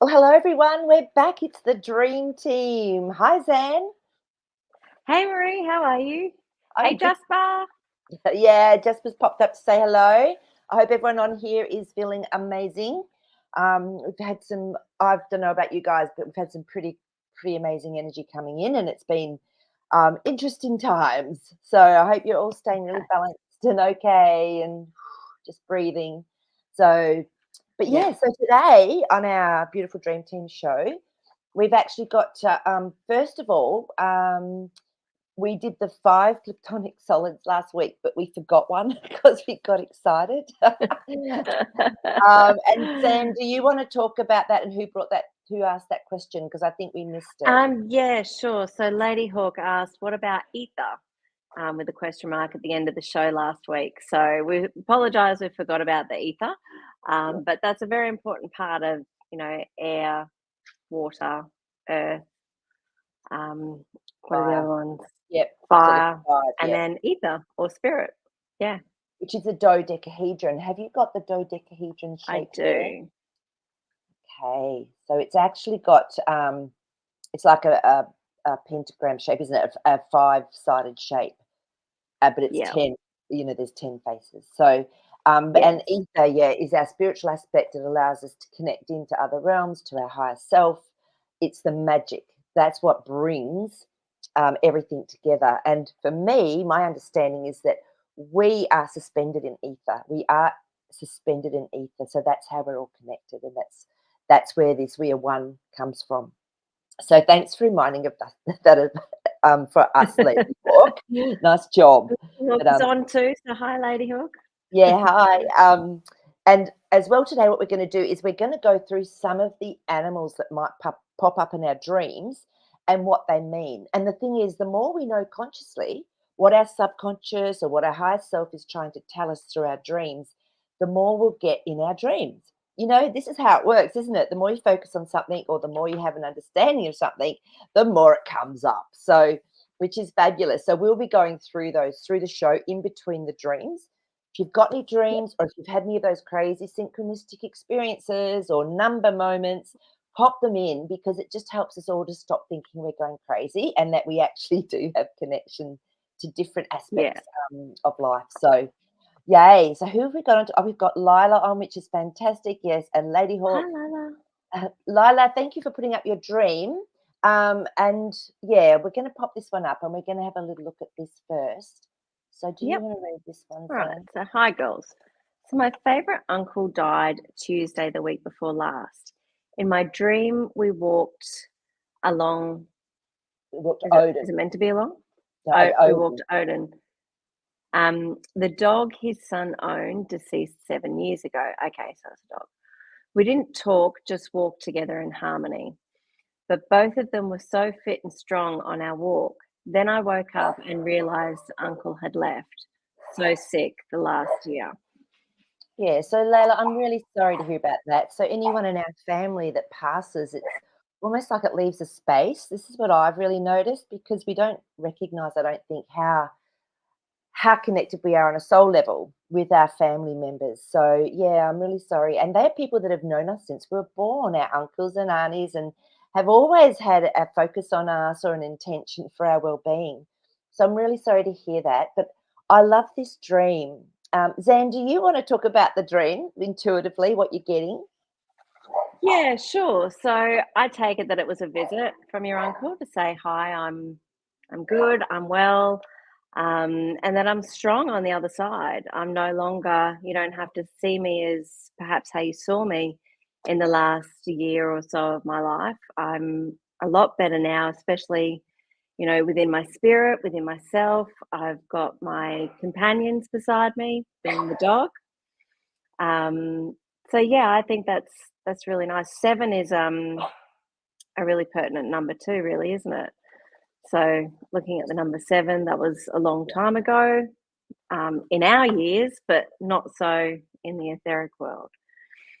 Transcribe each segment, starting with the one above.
Well, hello everyone. We're back. It's the dream team. Hi, Zan. Hey Maree, how are you? Hey I'm good. Jasper. Yeah, Jasper's popped up to say hello. I hope everyone on here is feeling amazing. We've had some. I don't know about you guys, but we've had some pretty amazing energy coming in, and it's been interesting times. So I hope you're all staying really Okay. balanced and okay, and just breathing. So, but Yeah. yeah. So today on our beautiful dream team show, we've actually got first of all, we did the 5 platonic solids last week, but we forgot one because we got excited. And Sam, do you want to talk about that and who asked that question? Because I think we missed it. Yeah, sure. So Lady Hawk asked, what about ether? With a question mark at the end of the show last week. So we apologise we forgot about the ether. But that's a very important part of, air, water, earth, what are the Fire. other ones? Yep. So the Fire, 5, and yep. then ether or spirit. Yeah, Which is a dodecahedron. Have you got the dodecahedron I shape there? do. Okay. So it's actually got it's like a pentagram shape, isn't it? A 5-sided shape. But it's Yeah. 10, there's 10 faces. So, and Yes. ether, yeah, is our spiritual aspect. It allows us to connect into other realms, to our higher self. It's the magic. That's what brings everything together. And for me, my understanding is that we are suspended in ether. We are suspended in ether. So that's how we're all connected. And that's where this we are one comes from. So thanks for reminding of that for us, Lady Hawk. Nice job. Hawk But is on too. So hi, Lady Hawk. yeah, hi. And as well today, what we're going to do is we're going to go through some of the animals that might pop up in our dreams and what they mean. And the thing is, the more we know consciously what our subconscious or what our higher self is trying to tell us through our dreams, the more we'll get in our dreams. This is how it works, isn't it? The more you focus on something or the more you have an understanding of something, the more it comes up. So, which is fabulous. So, we'll be going through those through the show in between the dreams. If you've got any dreams or if you've had any of those crazy synchronistic experiences or number moments, pop them in because it just helps us all to stop thinking we're going crazy and that we actually do have connection to different Yeah. aspects of life. So, yay. So, who have we got on? We've got Lila on, which is fantastic. Yes. And Lady Hi, Hawk. Lala. Lila, thank you for putting up your dream. And yeah, we're going to pop this one up and we're going to have a little look at this first. So, do you Yep. want to read this one, All right. Zan? So, hi, girls. So, my favorite uncle died Tuesday, the week before last. In my dream, we walked along. What Is Odin? it meant to be along? No, Oh, we walked Odin. Odin. The dog his son owned deceased 7 years ago. Okay, so it's a dog. We didn't talk, just walked together in harmony. But both of them were so fit and strong on our walk. Then I woke up and realised Uncle had left. So sick the last year. Yeah, so Layla, I'm really sorry to hear about that. So anyone in our family that passes, it's almost like it leaves a space. This is what I've really noticed because we don't recognize, I don't think, how connected we are on a soul level with our family members. So yeah, I'm really sorry. And they're people that have known us since we were born, our uncles and aunties, and have always had a focus on us or an intention for our well-being. So I'm really sorry to hear that. But I love this dream. Zan, do you want to talk about the dream intuitively, what you're getting? Yeah, sure. So I take it that it was a visit from your uncle to say hi. I'm good. I'm well, and that I'm strong on the other side. I'm no longer. You don't have to see me as perhaps how you saw me in the last year or so of my life. I'm a lot better now, especially within my spirit, within myself. I've got my companions beside me, being the dog. So yeah, I think that's really nice. 7 is a really pertinent number too, really, isn't it? So looking at the number 7, that was a long time ago in our years, but not so in the etheric world.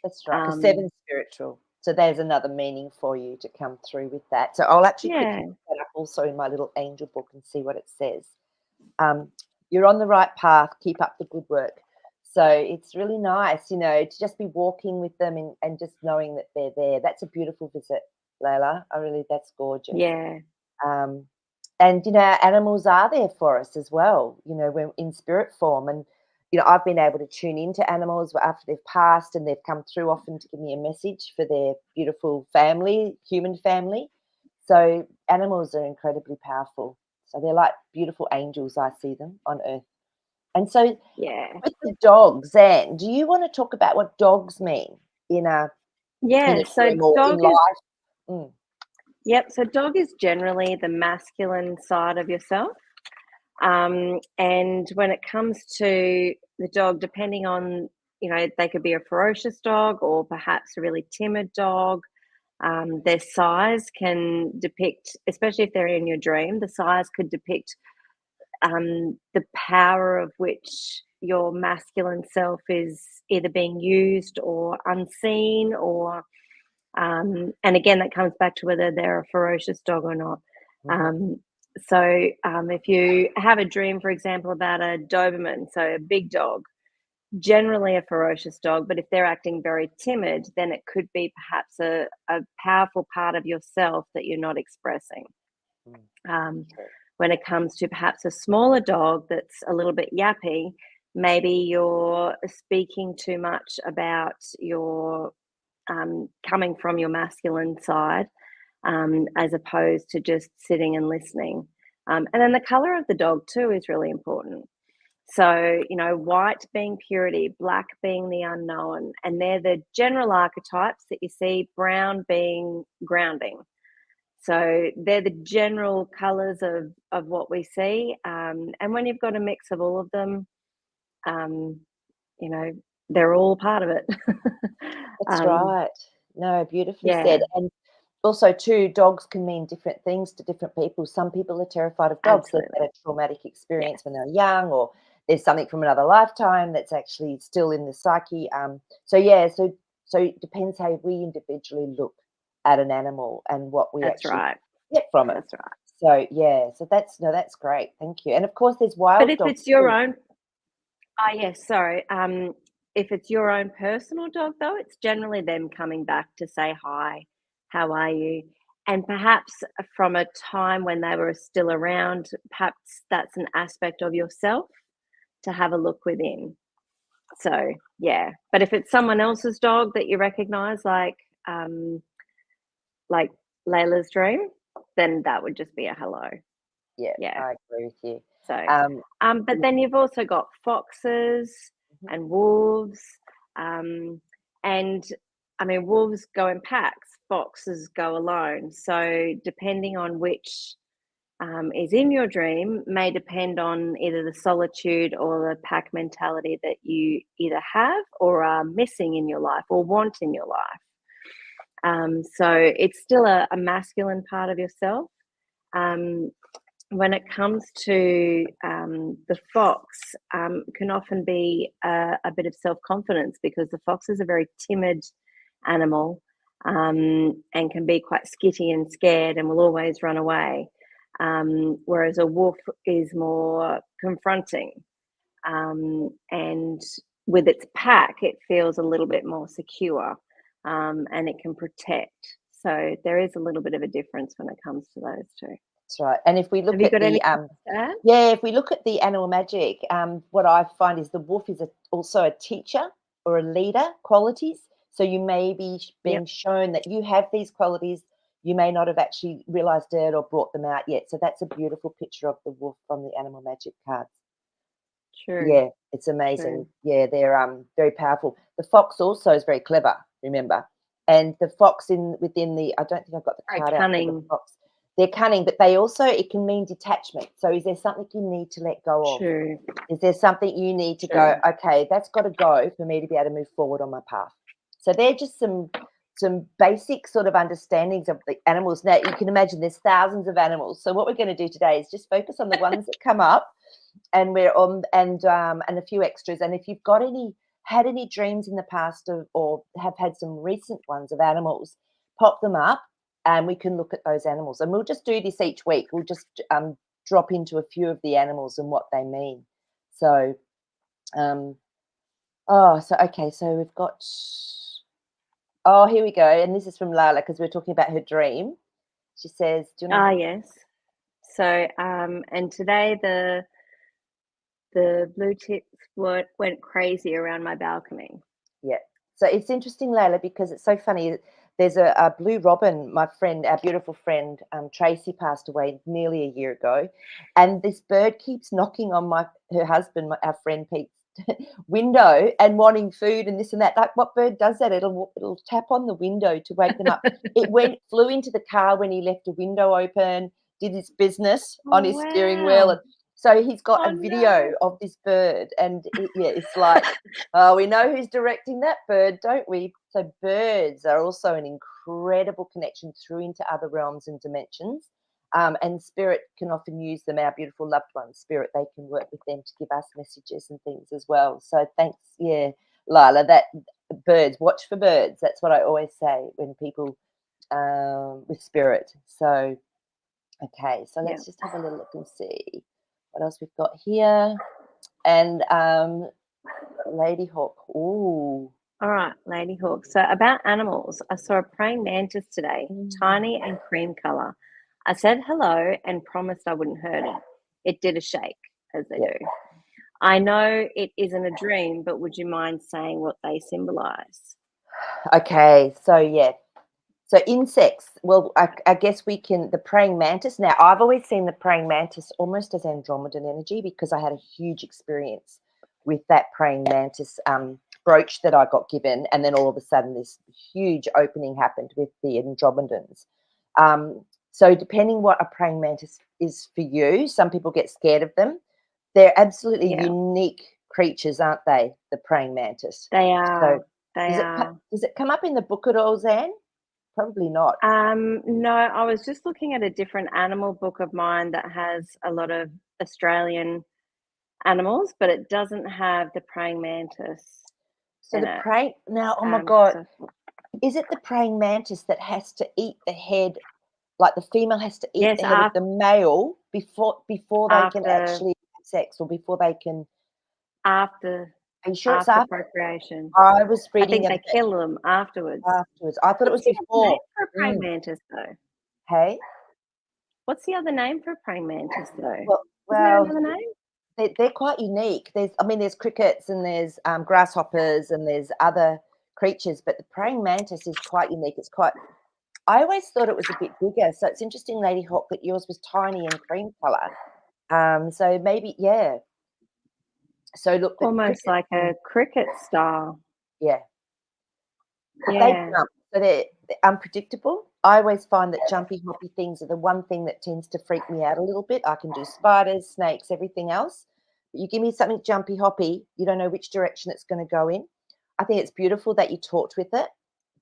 That's right, because Um, seven's spiritual. So there's another meaning for you to come through with that. So I'll actually quickly yeah, look that up also in my little angel book and see what it says. Um, you're on the right path. Keep up the good work. So it's really nice, to just be walking with them and just knowing that they're there. That's a beautiful visit, Layla. That's gorgeous. Yeah. Um, and our animals are there for us as well, when in spirit form. And I've been able to tune into animals after they've passed, and they've come through often to give me a message for their beautiful family, human family. So animals are incredibly powerful. So they're like beautiful angels. I see them on earth. And so Yeah. with the dogs, Zan, do you want to talk about what dogs mean in a Yeah. So dream or in dog is life? Mm. Yep. So dog is generally the masculine side of yourself. And when it comes to the dog, depending on, they could be a ferocious dog or perhaps a really timid dog. Their size can depict, especially if they're in your dream, the size could depict the power of which your masculine self is either being used or unseen, or and again, that comes back to whether they're a ferocious dog or not. Mhm. If you have a dream, for example, about a Doberman, so a big dog, generally a ferocious dog, but if they're acting very timid, then it could be perhaps a powerful part of yourself that you're not expressing. Mm. Um, True. when it comes to perhaps a smaller dog that's a little bit yappy, maybe you're speaking too much about your coming from your masculine side, as opposed to just sitting and listening. And then the color of the dog too is really important. So, white being purity, black being the unknown, and they're the general archetypes that you see, brown being grounding. So they're the general colors of what we see. And when you've got a mix of all of them, um, you know, they're all part of it. That's um, right. No, beautifully said. yeah, And also, too, dogs can mean different things to different people. Some people are terrified of dogs. They've absolutely. had a traumatic Yes, experience when they're young, or there's something from another lifetime that's actually still in the psyche. So yeah, so it depends how we individually look at an animal and what we that's actually right. get from it. That's right. So yeah, so that's great. Thank you. And of course, there's But wild if dogs it's your too. own, yes, sorry. If it's your own personal dog, though, it's generally them coming back to say hi, how are you? And perhaps from a time when they were still around, perhaps that's an aspect of yourself to have a look within. So, yeah. But if it's someone else's dog that you recognize, um, like Layla's dream, then that would just be a hello. Yeah, Yeah. I agree with you. So, Um, but then you've also got foxes mhm. and wolves, and I mean, wolves go in packs, foxes go alone. So, depending on which is in your dream, may depend on either the solitude or the pack mentality that you either have or are missing in your life or want in your life. So, it's still a masculine part of yourself. Um, when it comes to the fox, can often be a bit of self confidence because the fox is a very timid animal, and can be quite skitty and scared and will always run away. Whereas a wolf is more confronting, and with its pack, it feels a little bit more secure, and it can protect. So there is a little bit of a difference when it comes to those two. That's right. And if we Have look you at got the anything to add? yeah, if we look at the animal magic, what I find is the wolf is also a teacher or a leader qualities. So you may be Yep, being shown that you have these qualities. You may not have actually realized it or brought them out yet. So that's a beautiful picture of the wolf from the animal magic cards. true, Yeah, it's amazing. true. Yeah, they're very powerful. The fox also is very clever, remember. And the fox within the I don't think I've got the Very card out for the cunning, fox. They're cunning, but they also it can mean detachment. So is there something you need to let go of? true, Is there something you need to go, true. okay, that's got to go for me to be able to move forward on my path? So they're just some basic sort of understandings of the animals. Now you can imagine there's thousands of animals. So what we're going to do today is just focus on the ones that come up, and we're on and a few extras. And if you've got had any dreams in the past or have had some recent ones of animals, pop them up and we can look at those animals. And we'll just do this each week. We'll just drop into a few of the animals and what they mean. So um, Oh, so okay, so we've got. Oh, here we go, and this is from Lala because we're talking about her dream. She says, "Do you want Ah, to?" yes. So, and today the blue tips went crazy around my balcony. Yeah. So it's interesting, Layla, because it's so funny. There's a blue robin, my friend, our beautiful friend, Tracy passed away nearly a year ago. And this bird keeps knocking on her husband, our friend Pete's window and wanting food and this and that. Like what bird does that? It'll tap on the window to wake them up. Flew into the car when he left the window open, did his business on Oh, his steering wheel. wow. And so he's got Oh, a video no. of this bird, and yeah, it's like, oh, we know who's directing that bird, don't we? So birds are also an incredible connection through into other realms and dimensions. And spirit can often use them, our beautiful loved ones. Spirit, they can work with them to give us messages and things as well. So thanks, yeah, Lila. That birds, watch for birds. That's what I always say when people with spirit. So okay, so Yeah. let's just have a little look and see what else we've got here. And Lady Hawk. Ooh. All right, Lady Hawk. So about animals, I saw a praying mantis today, tiny and cream color. I said hello and promised I wouldn't hurt it. It did a shake, as they Yeah. do. I know it isn't a dream, but would you mind saying what they symbolize? Okay, so yeah. So insects, well, I guess we can, the praying mantis. Now, I've always seen the praying mantis almost as Andromedan energy because I had a huge experience with that praying mantis brooch that I got given. And then all of a sudden, this huge opening happened with the Andromedans. So, depending what a praying mantis is for you, some people get scared of them. They're absolutely Yeah, unique creatures, aren't they? The praying mantis. they So, are. They are. does it come up in the book at all, Zan? Probably not. No, I was just looking at a different animal book of mine that has a lot of Australian animals, but it doesn't have the praying mantis So in the it. praying now, oh my God, So is it the praying mantis that has to eat the head, like the female has to eat yes, the head of the male before they can after actually have sex or before they can? after Are you sure it's after after? procreation. I was I reading the think other they day kill them afterwards. afterwards. I thought it What's was the other name before. for a praying Mm, mantis, though? hey? What's the other name for a praying mantis, though? Well, Isn't there well, another name? they're quite unique. There's crickets and there's grasshoppers and there's other creatures, but the praying mantis is quite unique. It's quite. I always thought it was a bit bigger, so it's interesting, Lady Hawk, that yours was tiny and cream colour. So maybe, yeah. So look, the Almost cricket, like a cricket style. yeah, but they Yeah, jump, so they're unpredictable. I always find that jumpy, hoppy things are the one thing that tends to freak me out a little bit. I can do spiders, snakes, everything else. But you give me something jumpy, hoppy, you don't know which direction it's going to go in. I think it's beautiful that you talked with it.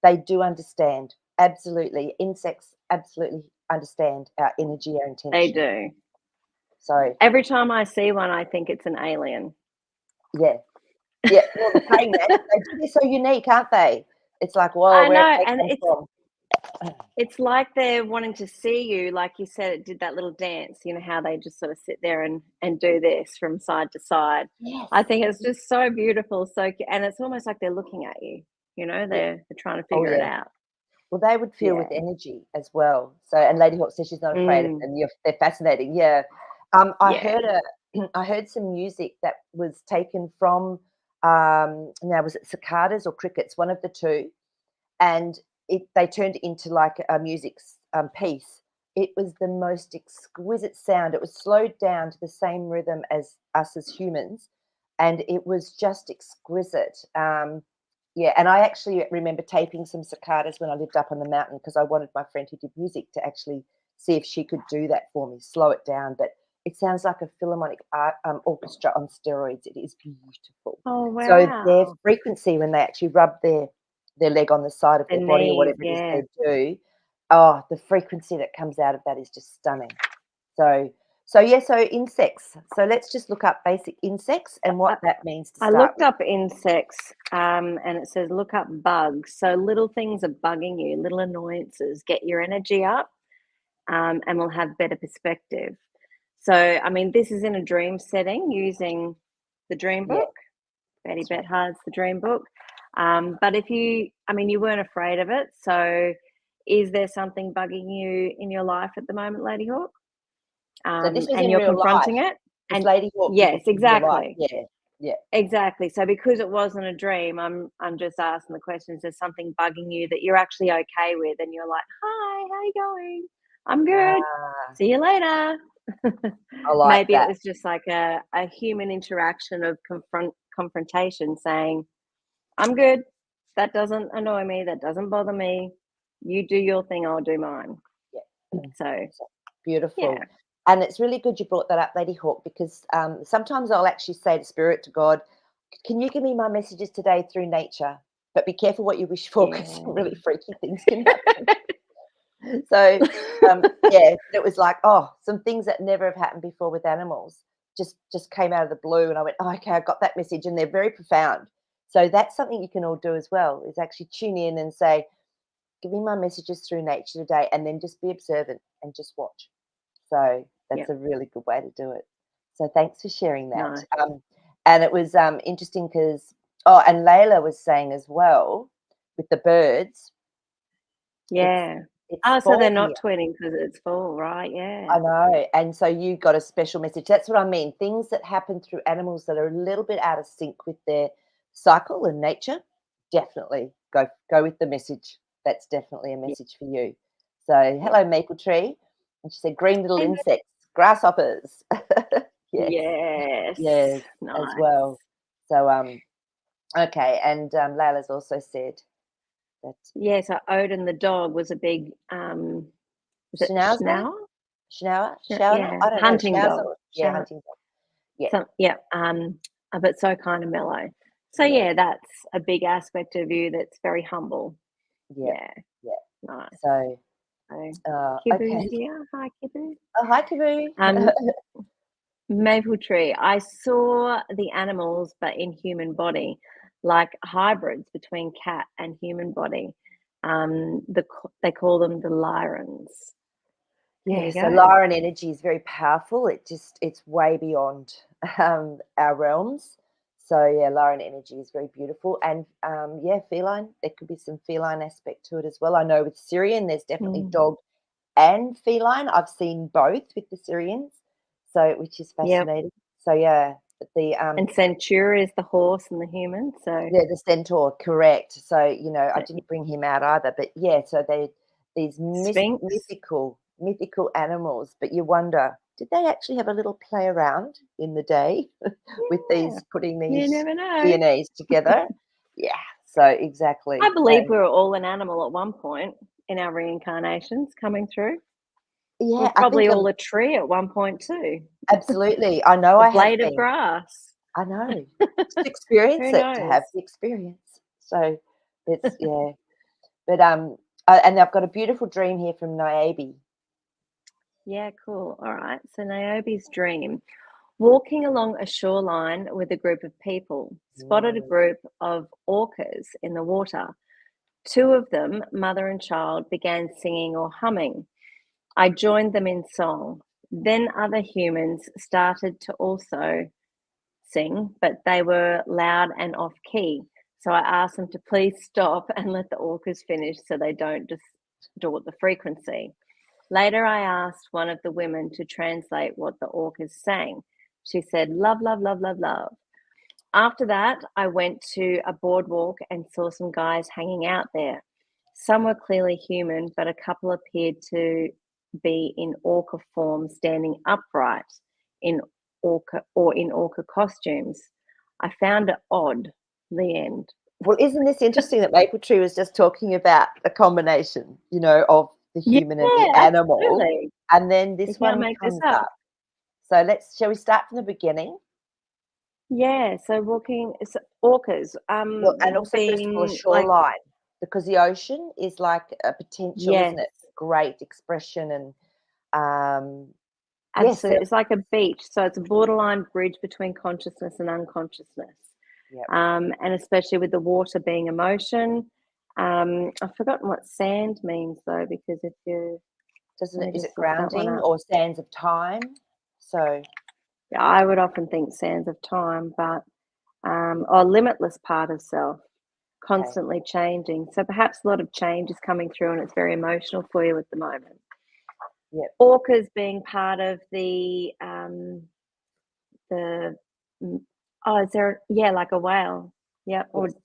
They do understand. Absolutely. Insects absolutely understand our energy, our they intention. do. So, Every time I see one, I think it's an alien. yeah. Yeah. Well, the praying mantis, they do, they're so unique, aren't they? It's like, whoa, I where have know, they and come from? it's like they're wanting to see you, like you said, it did that little dance, you know, how they just sort of sit there and do this from side to side. Yes. I think it's just so beautiful, and it's almost like they're looking at you, you know, Yeah. they're trying to Oh, figure it yeah. out. Well, they would feel with Yeah. energy as well. So, and Lady Hawk says she's not afraid of Mm, them. They're fascinating. Yeah. I yeah. heard I heard some music that was taken from, now was it cicadas or crickets? One of the two, and they turned it into like a music piece. It was the most exquisite sound. It was slowed down to the same rhythm as us as humans, and it was just exquisite. Yeah, and I actually remember taping some cicadas when I lived up on the mountain because I wanted my friend who did music to actually see if she could do that for me, slow it down. But it sounds like a philharmonic orchestra on steroids. It is beautiful. Oh, So their wow. frequency when they actually rub their leg on the side of The their body or knees, whatever it is yeah. they do, oh, the frequency that comes out of that is just stunning. So yeah, so insects. So let's just look up basic insects and what I, that means to I start looked with. up insects, and it says look up bugs. So little things are bugging you, little annoyances. Get your energy up, and we'll have better perspective. So, I mean, this is in a dream setting using the dream Yeah. book. Betty Bethard's The Dream Book. But if you weren't afraid of it. So is there something bugging you in your life at the moment, Lady Hawk? So this was and in you're real confronting life. it? This And Lady Hawk yes, was in real life. exactly. Yeah. Exactly. So because it wasn't a dream, I'm just asking the questions. There's something bugging you that you're actually okay with, and you're like, "Hi, how you going? I'm good. Ah, See you later." I like Maybe that. it was just like a human interaction of confrontation, saying, "I'm good. That doesn't annoy me. That doesn't bother me. You do your thing. I'll do mine." Yeah. So Beautiful. yeah, And it's really good you brought that up, Lady Hawk, because sometimes I'll actually say to Spirit, to God, can you give me my messages today through nature? But be careful what you wish for, because some really freaky things can happen. So, it was like, some things that never have happened before with animals just came out of the blue, and I went, okay, I got that message, and they're very profound. So that's something you can all do as well, is actually tune in and say, give me my messages through nature today, and then just be observant and just watch. So that's Yep. a really good way to do it. So thanks for sharing that. Nice. And it was interesting because, and Layla was saying as well with the birds. Yeah. It's Oh, so they're fall not here. twinning because it's fall, right? Yeah. I know. And so you got a special message. That's what I mean. Things that happen through animals that are a little bit out of sync with their cycle and nature, definitely go with the message. That's definitely a Yeah. message for you. So hello, Maple Tree. And she said green little And insects, grasshoppers. Yes. yes. Yes, as Nice. well. So okay. And Layla's also said that Yeah, so Odin the dog was a big was it Schnauzer? Schnauer? Schnauzer? Yeah, I don't know. hunting dog. Schnauzer? Yeah, hunting dog. Yeah. Yeah, but so kind of mellow. So Yeah. yeah, that's a big aspect of you that's very humble. Yeah. Yeah, Yeah. nice. So, So Kibu's okay. here. Hi, Kibu. Oh, hi, Taboo. Maple Tree. I saw the animals, but in human body, like hybrids between cat and human body. They call them the Lyrans. There Yeah, you so go. Lyran energy is very powerful. It's way beyond our realms. So yeah, Lyran energy is very beautiful. And feline. There could be some feline aspect to it as well. I know with Syrian, there's definitely Mm. dog and feline. I've seen both with the Syrians, so which is Yep. fascinating. So yeah, the And Centura is the horse and the human. So yeah, the centaur, correct. So I didn't bring him out either, but yeah, so these Sphinx. mythical animals. But you wonder, did they actually have a little play around in the day with Yeah, putting you these never know. DNAs together? Yeah, so exactly. I believe we were all an animal at one point in our reincarnations coming through. We're Yeah, I probably think all a tree at one point too. absolutely. I know A I have blade of been. grass. I know. To experience Who it, to have knows? the experience. So it's yeah. But and I've got a beautiful dream here from Niobe. Yeah, cool. All right. So Niobe's dream. Walking along a shoreline with a group of people, spotted a Mm. group of orcas in the water. Two of them, mother and child, began singing or humming. I joined them in song. Then other humans started to also sing, but they were loud and off key. So I asked them to please stop and let the orcas finish so they don't distort the frequency. Later, I asked one of the women to translate what the orcas sang. She said, love, love, love, love, love. After that, I went to a boardwalk and saw some guys hanging out there. Some were clearly human, but a couple appeared to be in orca form, standing upright in orca costumes. I found it odd. The end. Well, isn't this interesting that Maple Tree was just talking about a combination, of the Yeah, human and the animal, absolutely. and then You this can't one make this comes up. up. So shall we start from the beginning? Yeah, so orcas, Well, and also first of all, a being like, shoreline, because the ocean is like a potential, yes, isn't it? Great expression and yes, absolutely. It's like a beach. So it's a borderline bridge between consciousness and unconsciousness. yep. And especially with the water being emotion. I've forgotten what sand means though, because if you Doesn't let it? me Is just it look that one grounding up. or sands of time? So Yeah, I would often think sands of time, but or limitless part of self, Okay. constantly changing. So perhaps a lot of change is coming through and it's very emotional for you at the moment. Yep. Orcas being part of the oh, is there, yeah, like a whale. Yep, or Yes.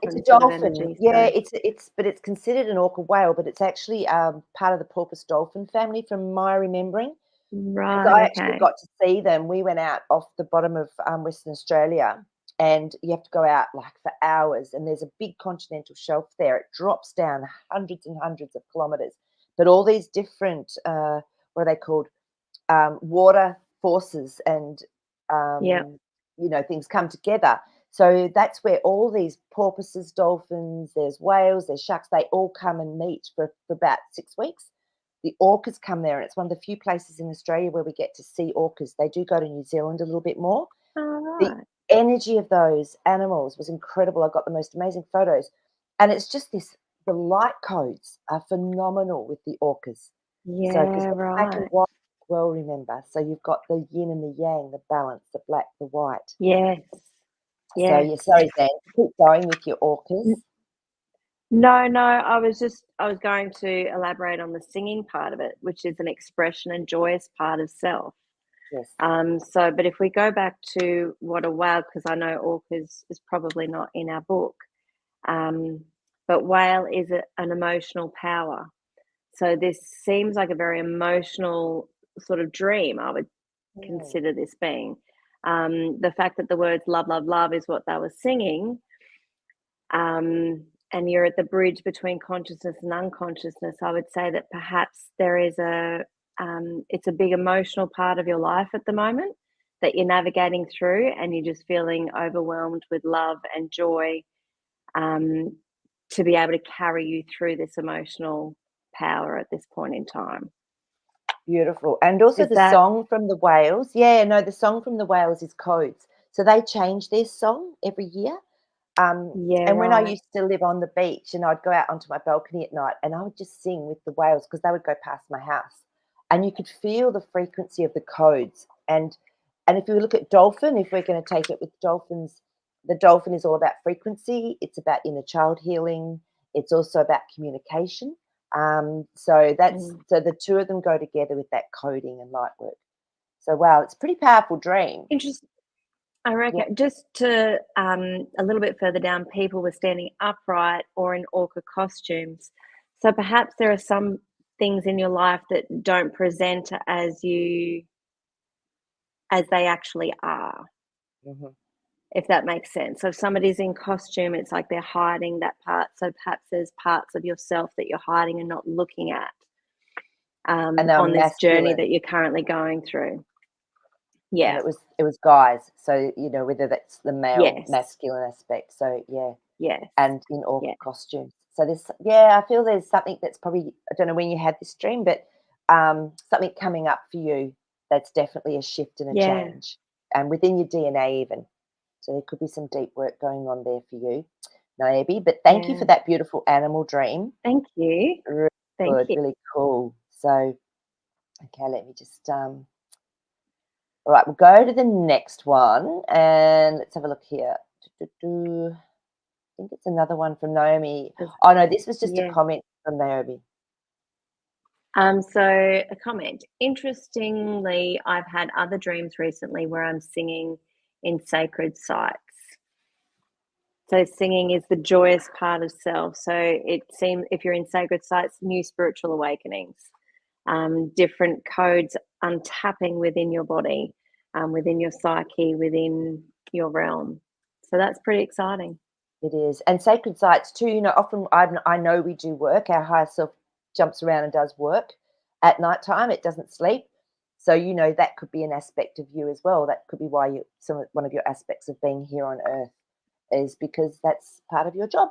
It's a dolphin sort of dolphin. energy. Yeah, So it's but it's considered an orca whale, but it's actually part of the porpoise dolphin family from my remembering. Because right, I actually okay. got to see them. We went out off the bottom of Western Australia, and you have to go out like for hours. And there's a big continental shelf there. It drops down hundreds and hundreds of kilometres. But all these different, what are they called? Water forces and Yeah. things come together. So that's where all these porpoises, dolphins, there's whales, there's sharks, they all come and meet for about 6 weeks. The orcas come there, and it's one of the few places in Australia where we get to see orcas. They do go to New Zealand a little bit more. All The right. energy of those animals was incredible. I got the most amazing photos. And it's just this, the light codes are phenomenal with the orcas. So, because Yeah, they're black and right. white, well, remember. So you've got the yin and the yang, the balance, the black, the white. Yes. So, Yes. yeah, sorry, Zan, keep going with your orcas. No, no, I was going to elaborate on the singing part of it, which is an expression and joyous part of self. Yes. But if we go back to what a whale, because I know orcas is probably not in our book, um, but whale is an emotional power. So this seems like a very emotional sort of dream. I would Mm, consider this being. The fact that the words love, love, love is what they were singing, and you're at the bridge between consciousness and unconsciousness, I would say that perhaps there is it's a big emotional part of your life at the moment that you're navigating through, and you're just feeling overwhelmed with love and joy, um, to be able to carry you through this emotional power at this point in time. beautiful. And also Is the that, song from the whales. Yeah, no, the song from the whales is codes. So they change their song every year. yeah, And when I right. used to live on the beach and I'd go out onto my balcony at night and I would just sing with the whales because they would go past my house. And you could feel the frequency of the codes. And if you look at dolphin, if we're going to take it with dolphins, the dolphin is all about frequency. It's about inner child healing. It's also about communication. Mm. So the two of them go together with that coding and light work. So wow, it's a pretty powerful dream. Interest I Yeah. reckon just to a little bit further down, people were standing upright or in orca costumes. So perhaps there are some things in your life that don't present as they actually are, Mhm. if that makes sense. So if somebody's in costume, it's like they're hiding that part. So perhaps there's parts of yourself that you're hiding and not looking at, And they're on this journey masculine. that you're currently going through. And Yeah. it was guys, so, whether that's the male Yes. masculine aspect, so, yeah, Yes. and in orca Yeah. costumes. So there's yeah, I feel there's something that's probably I don't know when you had this dream, but, something coming up for you that's definitely a shift and a Yeah. change, and within your DNA even. So there could be some deep work going on there for you, maybe, but thank you for Yeah. that beautiful animal dream. Thank you. Really Thank good, you. really cool. So, okay, let me just, all right, we'll go to the next one and let's have a look here. I think it's another one from Naomi. Does Oh no, this was just a yeah. comment from Naomi. So a comment. Interestingly, I've had other dreams recently where I'm singing in sacred sites. So singing is the joyous part of self. So it seems if you're in sacred sites, new spiritual awakenings, different codes untapping within your body, within your psyche, within your realm. So that's pretty exciting. It is. And sacred sites too, often I know we do work. Our higher self jumps around and does work at night time. It doesn't sleep. So, that could be an aspect of you as well. That could be why one of your aspects of being here on earth is because that's part of your job.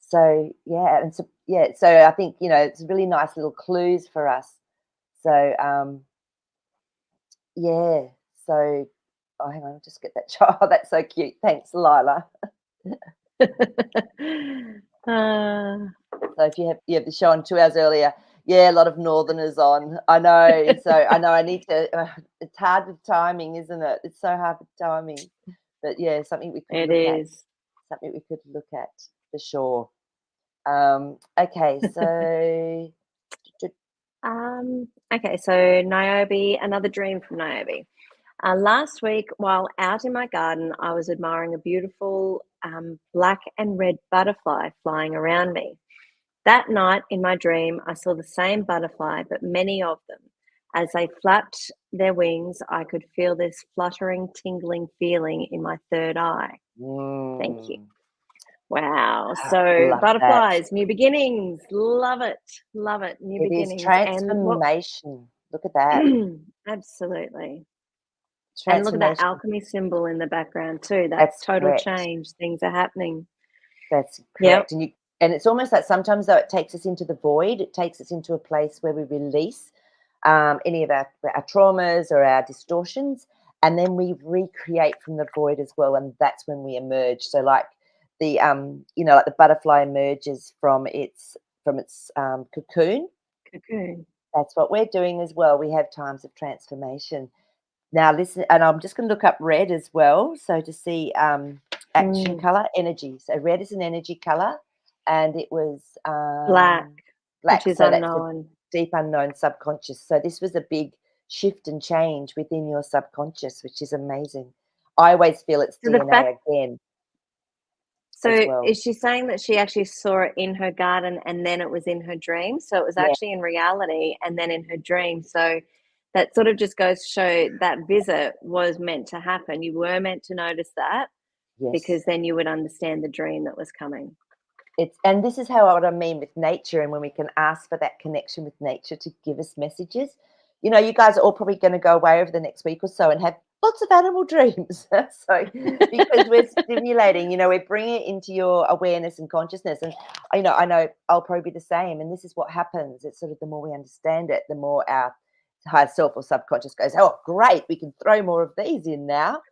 So yeah, and so yeah, so I think it's really nice little clues for us. So yeah, so oh, hang on, I'll just get that child. That's so cute. Thanks, Lila. uh, So if you have the show on 2 hours earlier, yeah, a lot of Northerners on. I know. So I know I need to. It's hard with timing, isn't it? It's so hard with timing. But yeah, something we could It look at. is. Something we could look at for sure. Okay, so Okay, so Niobe, another dream from Niobe. Last week, while out in my garden, I was admiring a beautiful black and red butterfly flying around me. That night in my dream, I saw the same butterfly, but many of them. As they flapped their wings, I could feel this fluttering, tingling feeling in my third eye. Thank you. Wow. So love that. butterflies, new beginnings. Love it. Love it. New It is beginnings. And what transformation. Look at that. absolutely. And look at that Transformation. alchemy symbol in the background too. That's That's total correct. change. Things are happening. That's Yep. correct. And it's almost like sometimes though it takes us into the void. It takes us into a place where we release any of our traumas or our distortions, and then we recreate from the void as well. And that's when we emerge. So like the like the butterfly emerges from its cocoon. Cocoon. That's what we're doing as well. We have times of transformation. Now listen, and I'm just going to look up red as well, so to see action color, energy. So red is an energy color, and it was Black, black. which is So that's the unknown. deep unknown subconscious. So this was a big shift and change within your subconscious, which is amazing. I always feel it's So the fact DNA again as so well. is she saying that she actually saw it in her garden and then it was in her dream? So it was Yeah, actually in reality and then in her dream. So that sort of just goes to show that visit was meant to happen. You were meant to notice that yes. because then you would understand the dream that was coming. And this is how what I mean with nature, and when we can ask for that connection with nature to give us messages. You know, you guys are all probably going to go away over the next week or so and have lots of animal dreams. So because we're stimulating, we're bringing it into your awareness and consciousness. And I know I'll probably be the same. And this is what happens. It's sort of the more we understand it, the more our higher self or subconscious goes, oh, great, we can throw more of these in now.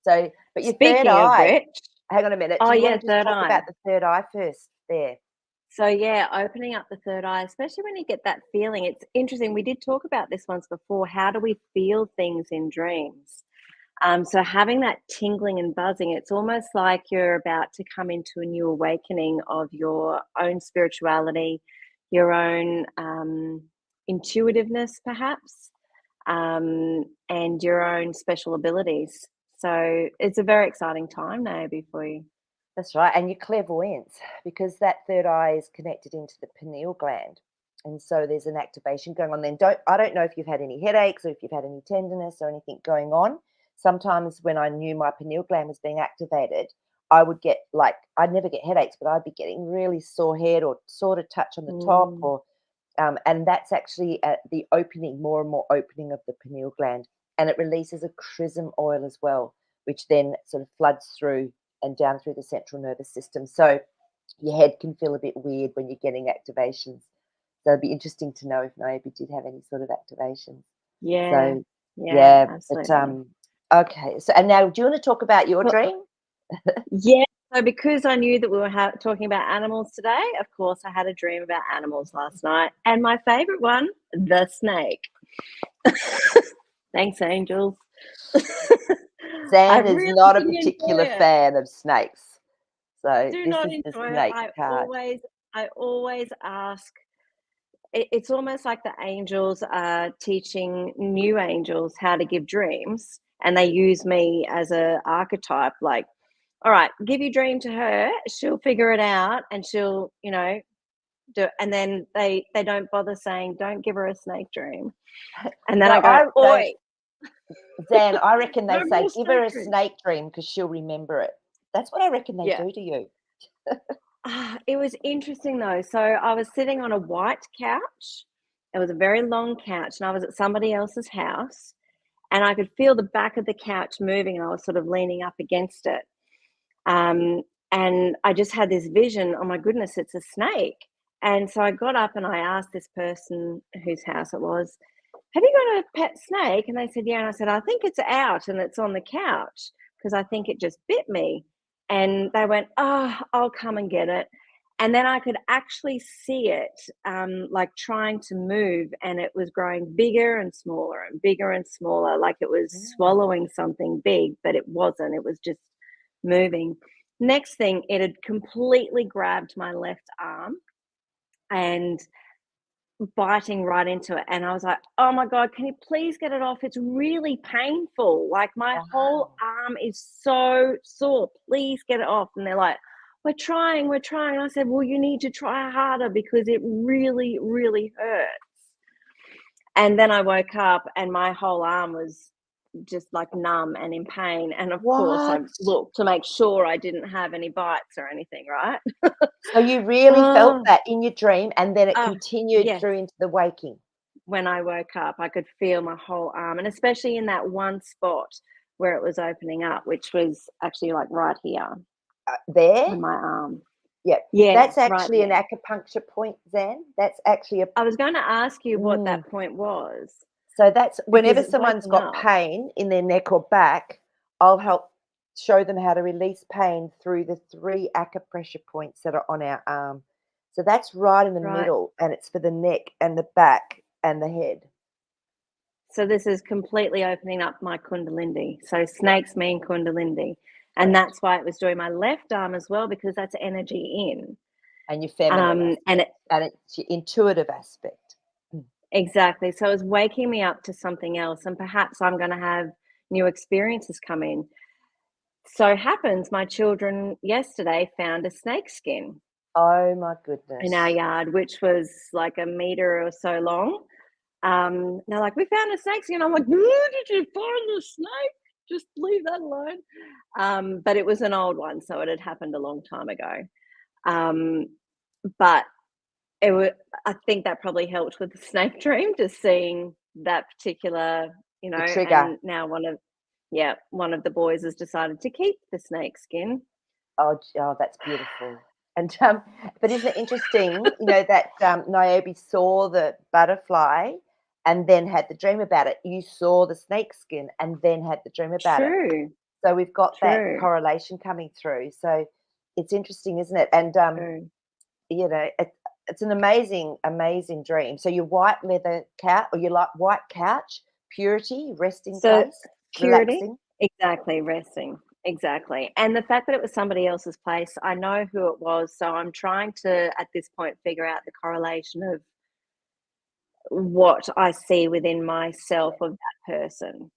So, but your third Speaking of eye, which, hang on a minute. oh Do you yeah, want to just third talk eye. about the third eye first there? So yeah, opening up the third eye, especially when you get that feeling. It's interesting. We did talk about this once before. How do we feel things in dreams? So having that tingling and buzzing, it's almost like you're about to come into a new awakening of your own spirituality, your own intuitiveness, perhaps, and your own special abilities. So it's a very exciting time now for you. That's right, and your clairvoyance, because that third eye is connected into the pineal gland, and so there's an activation going on. Then I don't know if you've had any headaches or if you've had any tenderness or anything going on. Sometimes when I knew my pineal gland was being activated, I would get I'd never get headaches, but I'd be getting really sore head or sort of touch on the top, Mm, or and that's actually the opening, more and more opening of the pineal gland, and it releases a chrism oil as well, which then sort of floods through and down through the central nervous system. So your head can feel a bit weird when you're getting activations. So it'd be interesting to know if Naomi did have any sort of activations. yeah, So yeah, yeah, but absolutely. okay. So and now, do you want to talk about your Well, dream? yeah. So because I knew that we were talking about animals today, of course, I had a dream about animals last night, and my favorite one, the snake. Thanks, angels. I Zan is really not a didn't enjoy particular it. fan of snakes. So Do this not is the enjoy it. snake card. I always ask. It's almost like the angels are teaching new angels how to give dreams, and they use me as a archetype. Like, all right, give your dream to her. She'll figure it out, and she'll, do. And then they don't bother saying, "Don't give her a snake dream." And then No, I go, "Oi, Zan, I reckon no they more say, give her snake a dream." snake dream because she'll remember it. That's what I reckon they Yeah. do to you. It was interesting though. So I was sitting on a white couch. It was a very long couch, and I was at somebody else's house, and I could feel the back of the couch moving, and I was sort of leaning up against it. Um, and I just had this vision, oh my goodness, it's a snake. And so I got up and I asked this person whose house it was, have you got a pet snake? And they said, yeah. And I said, I think it's out and it's on the couch because I think it just bit me. And they went, oh, I'll come and get it. And then I could actually see it, like trying to move, and it was growing bigger and smaller and bigger and smaller, like it was Mm. swallowing something big, but it wasn't. It was just moving. Next thing, it had completely grabbed my left arm and biting right into it. And I was like, oh my God, can you please get it off? It's really painful. Like my whole Wow. arm is so sore. Please get it off. And they're like, we're trying, we're trying. And I said, well, you need to try harder because it really, really hurts. And then I woke up and my whole arm was just like numb and in pain. And of course, I What? looked to make sure I didn't have any bites or anything, right? So you really felt Oh, that in your dream, and then it oh, continued yes. through into the waking? When I woke up, I could feel my whole arm, and especially in that one spot where it was opening up, which was actually like right here There? on my arm. Yep. Yeah, That's right actually an there. acupuncture point, Zan. That's actually a I was going to ask you what mm. that point was So that's because whenever it's someone's waking got up. pain in their neck or back, I'll help show them how to release pain through the 3 acupressure points that are on our arm. So that's right in the Right. middle, and it's for the neck and the back and the head. So this is completely opening up my kundalini. So snakes mean kundalini. And Correct. that's why it was doing my left arm as well, because that's energy in. And your feminine And aspect, and it's your intuitive aspect. Mm. exactly. So it was waking me up to something else, and perhaps I'm going to have new experiences come in. So happens my children yesterday found a snake skin Oh my in our goodness. yard, which was like a meter or so long. They're like, we found a snake skin. I'm like, where did you find the snake? Just leave that alone. But it was an old one, so it had happened a long time ago. Um, but it was, I think that probably helped with the snake dream, just seeing that particular, The trigger. and now one of the boys has decided to keep the snake skin. Oh, that's beautiful. And, but isn't it interesting, that, Niobe saw the butterfly and then had the dream about it. You saw the snake skin and then had the dream about it. True, So we've got that true, correlation coming through. So it's interesting, isn't it? And, true. it's an amazing, amazing dream. So your white leather couch, or your like white couch, purity, resting So place, purity, relaxing. exactly, resting, exactly. And the fact that it was somebody else's place, I know who it was, so I'm trying to, at this point, figure out the correlation of what I see within myself of that person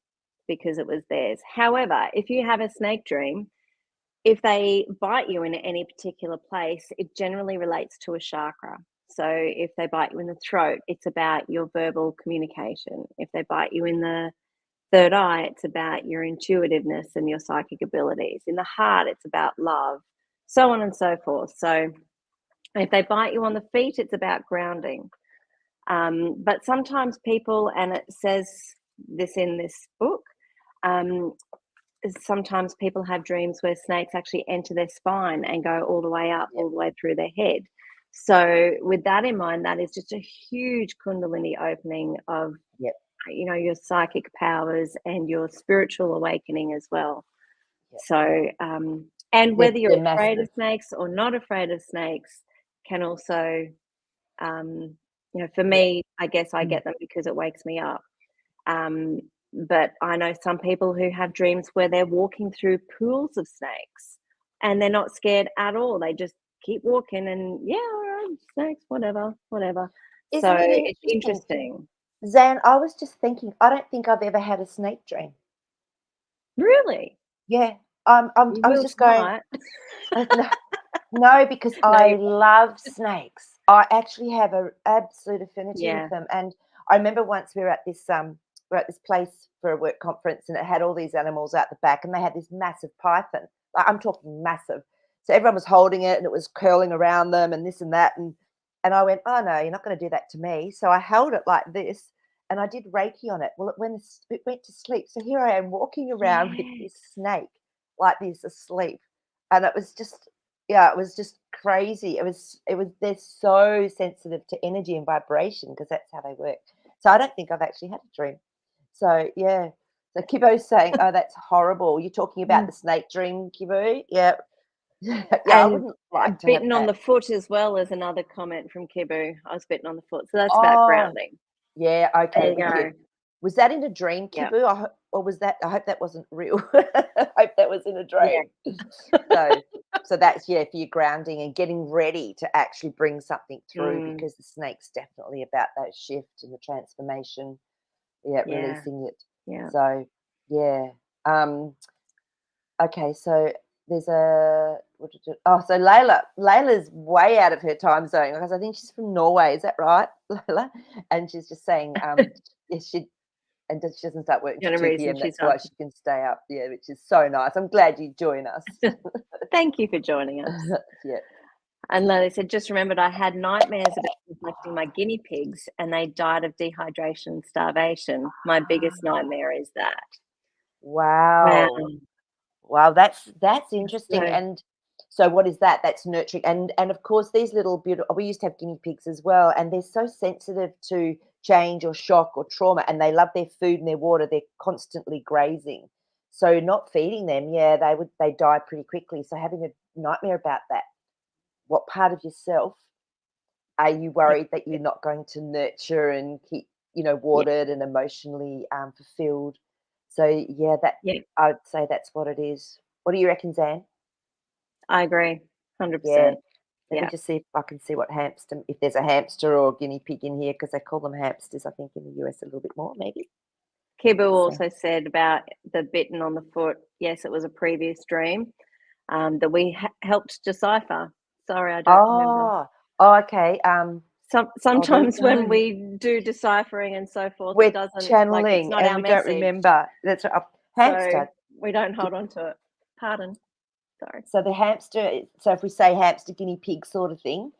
because it was theirs. However, if you have a snake dream, if they bite you in any particular place, it generally relates to a chakra. So if they bite you in the throat, it's about your verbal communication. If they bite you in the third eye, it's about your intuitiveness and your psychic abilities. In the heart, it's about love, so on and so forth. So if they bite you on the feet, it's about grounding. But sometimes people, and it says this in this book, um, sometimes people have dreams where snakes actually enter their spine and go all the way up, Yep, all the way through their head. So, with that in mind, that is just a huge Kundalini opening of yep, your psychic powers and your spiritual awakening as well. yep. So, and They're, whether you're they're afraid of massive. snakes or not afraid of snakes can also, for Yep. me, I guess I Mm. get them because it wakes me up. Um, but I know some people who have dreams where they're walking through pools of snakes and they're not scared at all. They just keep walking and, yeah, all right, snakes, whatever, whatever. So Isn't it it's interesting? interesting. Zan, I was just thinking, I don't think I've ever had a snake dream. Really? Yeah. You I was will just going, tonight. no, no, because No, I you love snakes. I actually have an absolute affinity with yeah. them. And I remember once we were at this place for a work conference, and it had all these animals out the back, and they had this massive python. Like, I'm talking massive. So everyone was holding it and it was curling around them and this and that. And I went, oh no, you're not going to do that to me. So I held it like this and I did Reiki on it. Well, it went to sleep. So here I am walking around with Yeah. this snake like this asleep. And it was just, yeah, it was just crazy. They're so sensitive to energy and vibration because that's how they work. So I don't think I've actually had a dream. So yeah. So Kibo's saying, oh, that's horrible. You're talking about the snake dream, Kibo? Yeah. Yeah, I And wouldn't like to have bitten on that. the foot as well as another comment from Kibu. I was bitten on the foot, so that's about Oh, grounding. yeah, There okay, you with you. go. Was that in a dream, Yeah, Kibu? Or was that I hope that wasn't real. I hope that was in a yeah. dream. So so that's, yeah, for your grounding and getting ready to actually bring something through Mm, because the snake's definitely about that shift and the transformation, yeah, yeah, releasing it. yeah. So, yeah. Okay, so there's a so Layla's way out of her time zone because I think she's from Norway. Is that right, Layla? And she's just saying, yes, she doesn't start work The till only 2 reason p.m. she's That's up. why she can stay up. Yeah, which is so nice. I'm glad you join us. Thank you for joining us. Yeah. And Lily said, just remembered I had nightmares about neglecting my guinea pigs and they died of dehydration and starvation. My biggest Ah, nightmare is that. Wow. wow. Wow, that's interesting. So, And so what is that? That's nurturing. And of course these little beautiful we used to have guinea pigs as well, and they're so sensitive to change or shock or trauma, and they love their food and their water. They're constantly grazing. So not feeding them, yeah, they die pretty quickly. So having a nightmare about that, what part of yourself are you yeah, worried that you're not going to nurture and keep, yeah, watered and emotionally fulfilled? So yeah, that yeah, I'd say that's what it is. What do you reckon, Zan? I agree. Yeah. 100%. Let me Yeah. just see if I can see what hamster, if there's a hamster or guinea pig in here, because they call them hamsters, I think, in the US a little bit more, maybe. Kibu So, also said about the bitten on the foot. Yes, it was a previous dream that we helped decipher. Sorry, I don't remember. oh, oh, okay. Well Sometimes when done. we do deciphering and so forth, it We're doesn't like it's channeling not and our we don't message, remember. That's a so hamster. we don't hold on to it. Pardon. Sorry. So the hamster, so if we say hamster, guinea pig sort of thing,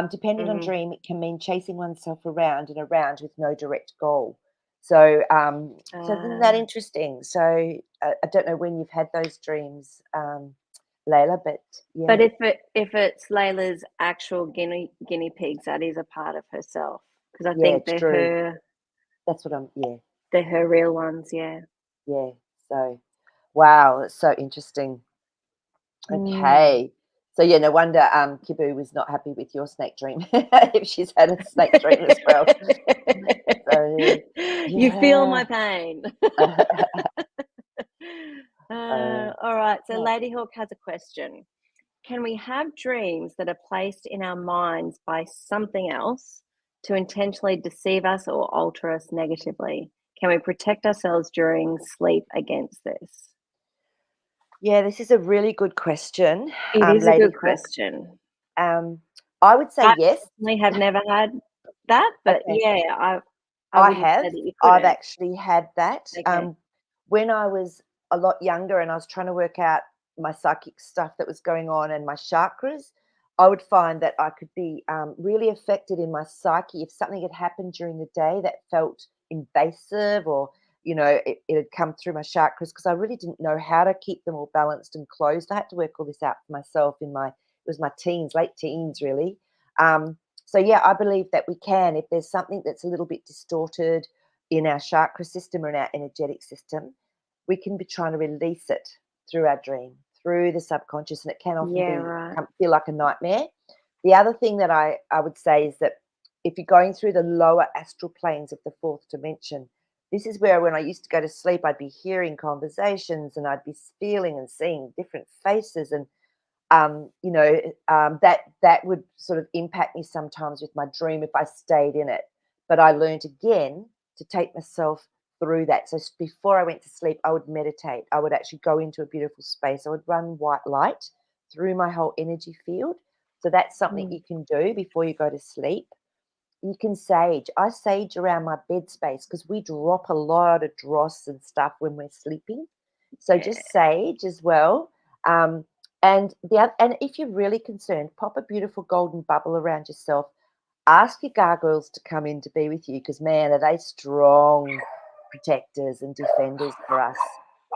depending on Mhm. dream, it can mean chasing oneself around and around with no direct goal. So, so isn't that Uh, interesting? So I don't know when you've had those dreams, Layla, but but yeah, if it's Layla's actual guinea pigs, that is a part of herself because I yeah, think it's true. That's what they're her real ones. Yeah. yeah. So, wow, it's so interesting. Mm. Okay. So yeah, no wonder Kibu was not happy with your snake dream if she's had a snake dream as well. So You feel my yeah. pain. Oh, All right. So, yeah. Lady Hawk has a question. Can we have dreams that are placed in our minds by something else to intentionally deceive us or alter us negatively? Can we protect ourselves during sleep against this? Yeah, this is a really good question, It is a Lady good Hawk. question. Um, I would say I yes. personally have never had that, but Okay, yeah, I I wouldn't say have. that you I've couldn't. actually had that. Okay. When I was a lot younger and I was trying to work out my psychic stuff that was going on and my chakras, I would find that I could be really affected in my psyche if something had happened during the day that felt invasive or, it had come through my chakras because I really didn't know how to keep them all balanced and closed. I had to work all this out for myself it was my teens, late teens, really. Um, so yeah, I believe that we can, if there's something that's a little bit distorted in our chakra system or in our energetic system, we can be trying to release it through our dream, through the subconscious, and it can often Yeah, right. feel like a nightmare. The other thing that I would say is that if you're going through the lower astral planes of the fourth dimension, this is where when I used to go to sleep, I'd be hearing conversations and I'd be feeling and seeing different faces and that would sort of impact me sometimes with my dream if I stayed in it. But I learned again to take myself through that. So before I went to sleep, I would meditate. I would actually go into a beautiful space. I would run white light through my whole energy field. So that's something Mm. you can do before you go to sleep. You can sage. I sage around my bed space because we drop a lot of dross and stuff when we're sleeping. So Yeah. just sage as well. Um, and if you're really concerned, pop a beautiful golden bubble around yourself. Ask your gargoyles to come in to be with you because man, are they strong protectors and defenders for us.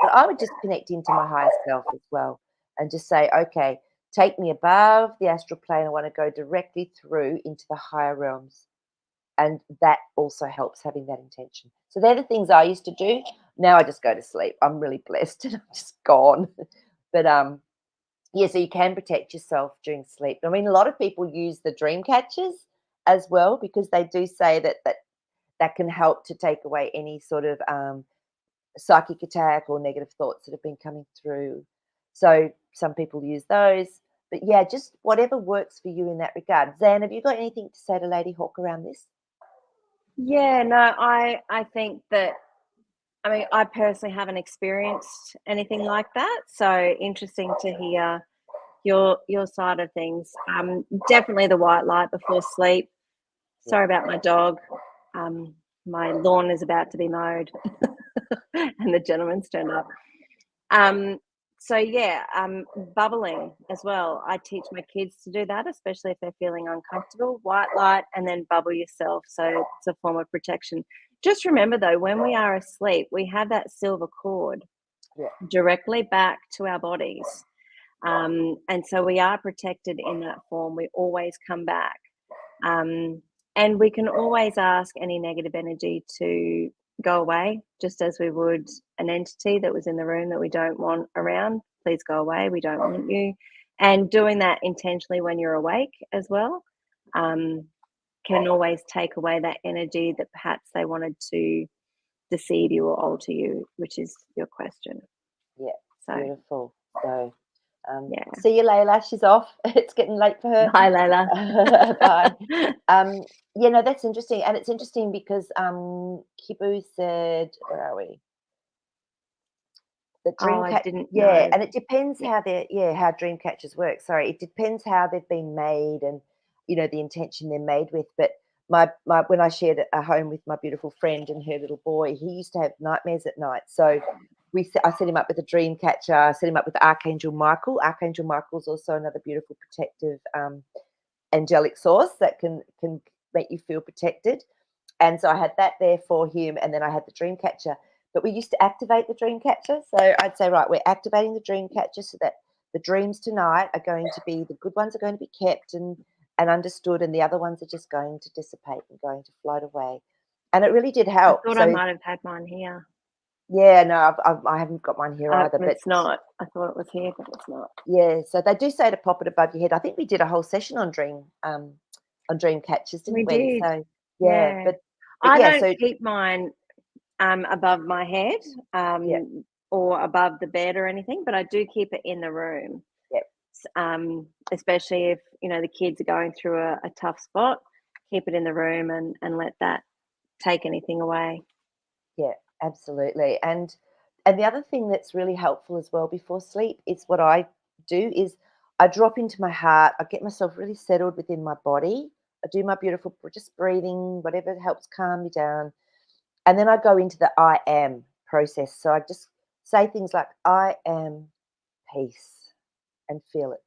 But I would just connect into my higher self as well and just say, okay, take me above the astral plane. I want to go directly through into the higher realms, and that also helps having that intention. So they're the things I used to do. Now I just go to sleep. I'm really blessed and I'm just gone. But Yeah, so you can protect yourself during sleep. I mean, a lot of people use the dream catchers as well because they do say that can help to take away any sort of psychic attack or negative thoughts that have been coming through. So some people use those. But yeah, just whatever works for you in that regard. Zan, have you got anything to say to Lady Hawk around this? Yeah, no, I think that, I mean, I personally haven't experienced anything like that. So interesting to hear your side of things. Definitely the white light before sleep. Yeah. Sorry about my dog. My lawn is about to be mowed, and the gentleman's turned up. So yeah, bubbling as well. I teach my kids to do that, especially if they're feeling uncomfortable. White light and then bubble yourself. So it's a form of protection. Just remember though, when we are asleep, we have that silver cord Yeah. directly back to our bodies. And so we are protected in that form. We always come back. And we can always ask any negative energy to go away, just as we would an entity that was in the room that we don't want around. Please go away. We don't want you. And doing that intentionally when you're awake as well can always take away that energy that perhaps they wanted to deceive you or alter you, which is your question. Yeah. So, Beautiful. So yeah. see you, Layla. She's off. It's getting late for her. Bye, Layla. Bye. Yeah, no, that's interesting. And it's interesting because Kibu said, where are we? The Oh, dream I catch, didn't yeah, know. and it depends Yeah. how how dream catchers work. Sorry, it depends how they've been made and the intention they're made with. But my when I shared a home with my beautiful friend and her little boy, he used to have nightmares at night. So I set him up with a dream catcher. I set him up with Archangel Michael. Archangel Michael's also another beautiful protective angelic source that can make you feel protected. And so I had that there for him, and then I had the dream catcher. But we used to activate the dream catcher. So I'd say, right, we're activating the dream catcher so that the dreams tonight are going to be, the good ones are going to be kept and understood, and the other ones are just going to dissipate and going to float away. And it really did I help. thought I So might have had mine here. yeah, no, I haven't got mine here either. But It's not. I thought it was here, but it's not. yeah, so they do say to pop it above your head. I think we did a whole session on dream catchers, We didn't we? did. So yeah, Yeah. but I yeah, don't so keep mine above my head yeah, or above the bed or anything, but I do keep it in the room. yeah. Especially if the kids are going through a tough spot, keep it in the room and let that take anything away. Yeah, absolutely. And the other thing that's really helpful as well before sleep is what I do is I drop into my heart. I get myself really settled within my body. I do my beautiful just breathing, whatever helps calm me down. And then I go into the I am process. So I just say things like I am peace and feel it.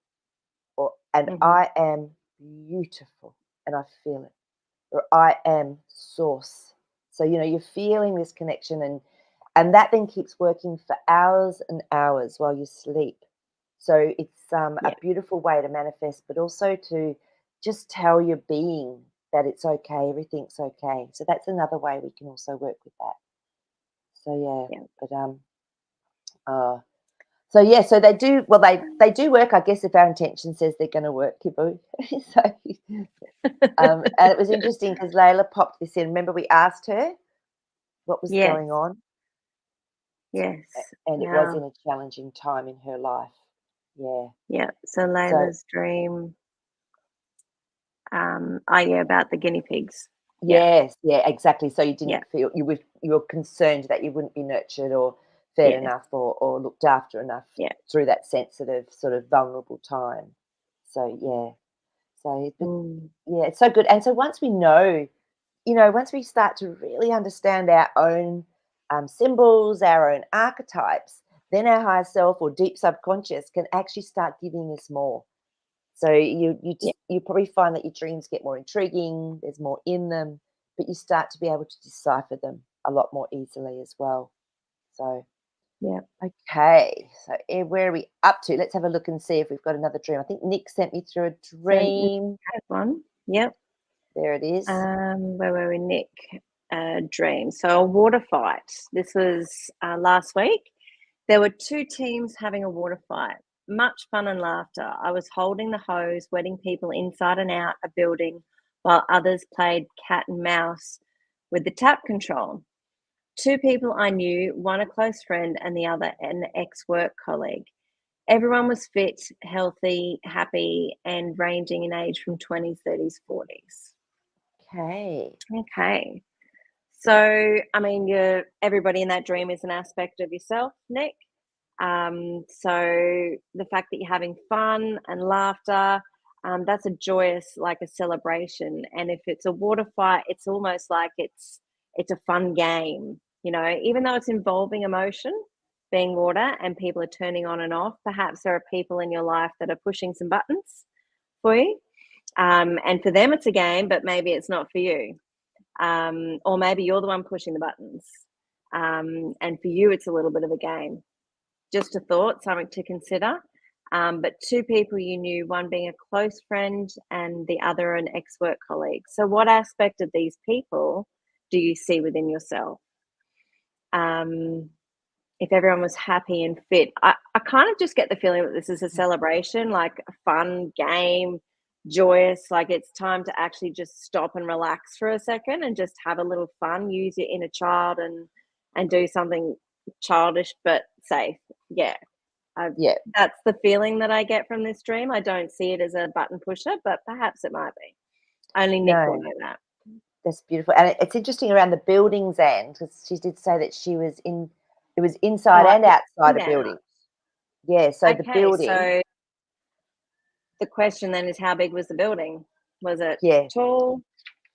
And Hmm. I am beautiful and I feel it. Or I am source. So you're feeling this connection, and that then keeps working for hours and hours while you sleep. So it's a Yeah. beautiful way to manifest, but also to just tell your being that it's okay, everything's okay. So that's another way we can also work with that. So yeah, Yeah. but uh, so yeah, so they do well. They do work, I guess, if our intention says they're going to work, Kibu. So, and it was interesting because Layla popped this in. Remember, we asked her what was Yes. going on, Yes. and it was Yeah. in a challenging time in her life. Yeah. Yeah. So So Layla's dream. Yeah, about the guinea pigs. Yeah. yes, yeah, exactly. So you Yeah. didn't feel you were concerned that you wouldn't be nurtured or fed Yes. enough or looked after enough Yeah. through that sensitive sort of vulnerable time. So yeah. So but Mm. yeah, it's so good. And so once we know, once we start to really understand our own symbols, our own archetypes, then our higher self or deep subconscious can actually start giving us more. So Yeah. you probably find that your dreams get more intriguing. There's more in them, but you start to be able to decipher them a lot more easily as well. So Yeah. okay, so where are we up to? Let's have a look and see if we've got another dream. I think Nick sent me through a So Nick dream. has one. Yep. There it is. Where were we, Nick? Dream. So a water fight. This was last week. There were two teams having a water fight. much fun and laughter. I was holding the hose, wetting people inside and out a building, while others played cat and mouse with the tap control. 2 people I knew, one a close friend and the other an ex-work colleague. Everyone was fit, healthy, happy, and ranging in age from 20s, 30s, 40s. Okay. Okay. So, I mean, everybody in that dream is an aspect of yourself, Nick. So the fact that you're having fun and laughter, that's a joyous, like a celebration. And if it's a water fight, it's almost like it's a fun game, you know, even though it's involving emotion, being water, and people are turning on and off. Perhaps there are people in your life that are pushing some buttons for you. And for them, it's a game, but maybe it's not for you. Or maybe you're the one pushing the buttons. And for you, it's a little bit of a game. Just a thought, something to consider. But 2 people you knew, one being a close friend and the other an ex-work colleague. So what aspect of these people do you see within yourself? If everyone was happy and fit, I kind of just get the feeling that this is a celebration, like a fun game, joyous, like it's time to actually just stop and relax for a second and just have a little fun, use your inner child and do something childish but safe. Yeah. Yeah. That's the feeling that I get from this dream. I don't see it as a button pusher, but perhaps it might be. Only Nick will know that. That's beautiful. And it's interesting around the buildings, Anne, because she did say that it was inside and outside a building. Yeah, so the building. So the question then is, how big was the building? Was it tall?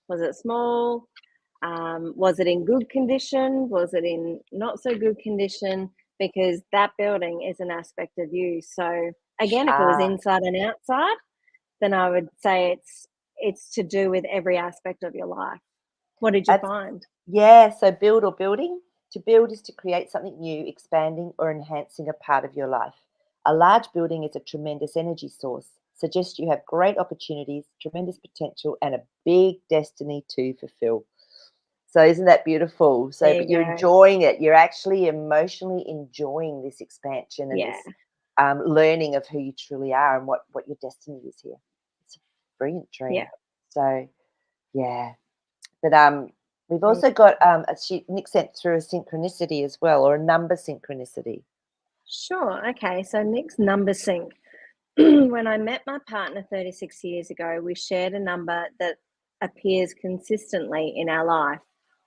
Was it small? Was it in good condition? Was it in not so good condition? Because that building is an aspect of you. So again, if it was inside and outside, then I would say it's to do with every aspect of your life. What did you find? Yeah, so build or building. To build is to create something new, expanding or enhancing a part of your life. A large building is a tremendous energy source. Suggests you have great opportunities, tremendous potential, and a big destiny to fulfill. So isn't that beautiful? So but you're enjoying it. You're actually emotionally enjoying this expansion and this learning of who you truly are and what your destiny is here. It's a brilliant dream. Yeah. So yeah. But we've also got Nick sent through a synchronicity as well, or a number synchronicity. Sure. Okay. So Nick's number sync. When I met my partner 36 years ago, we shared a number that appears consistently in our life: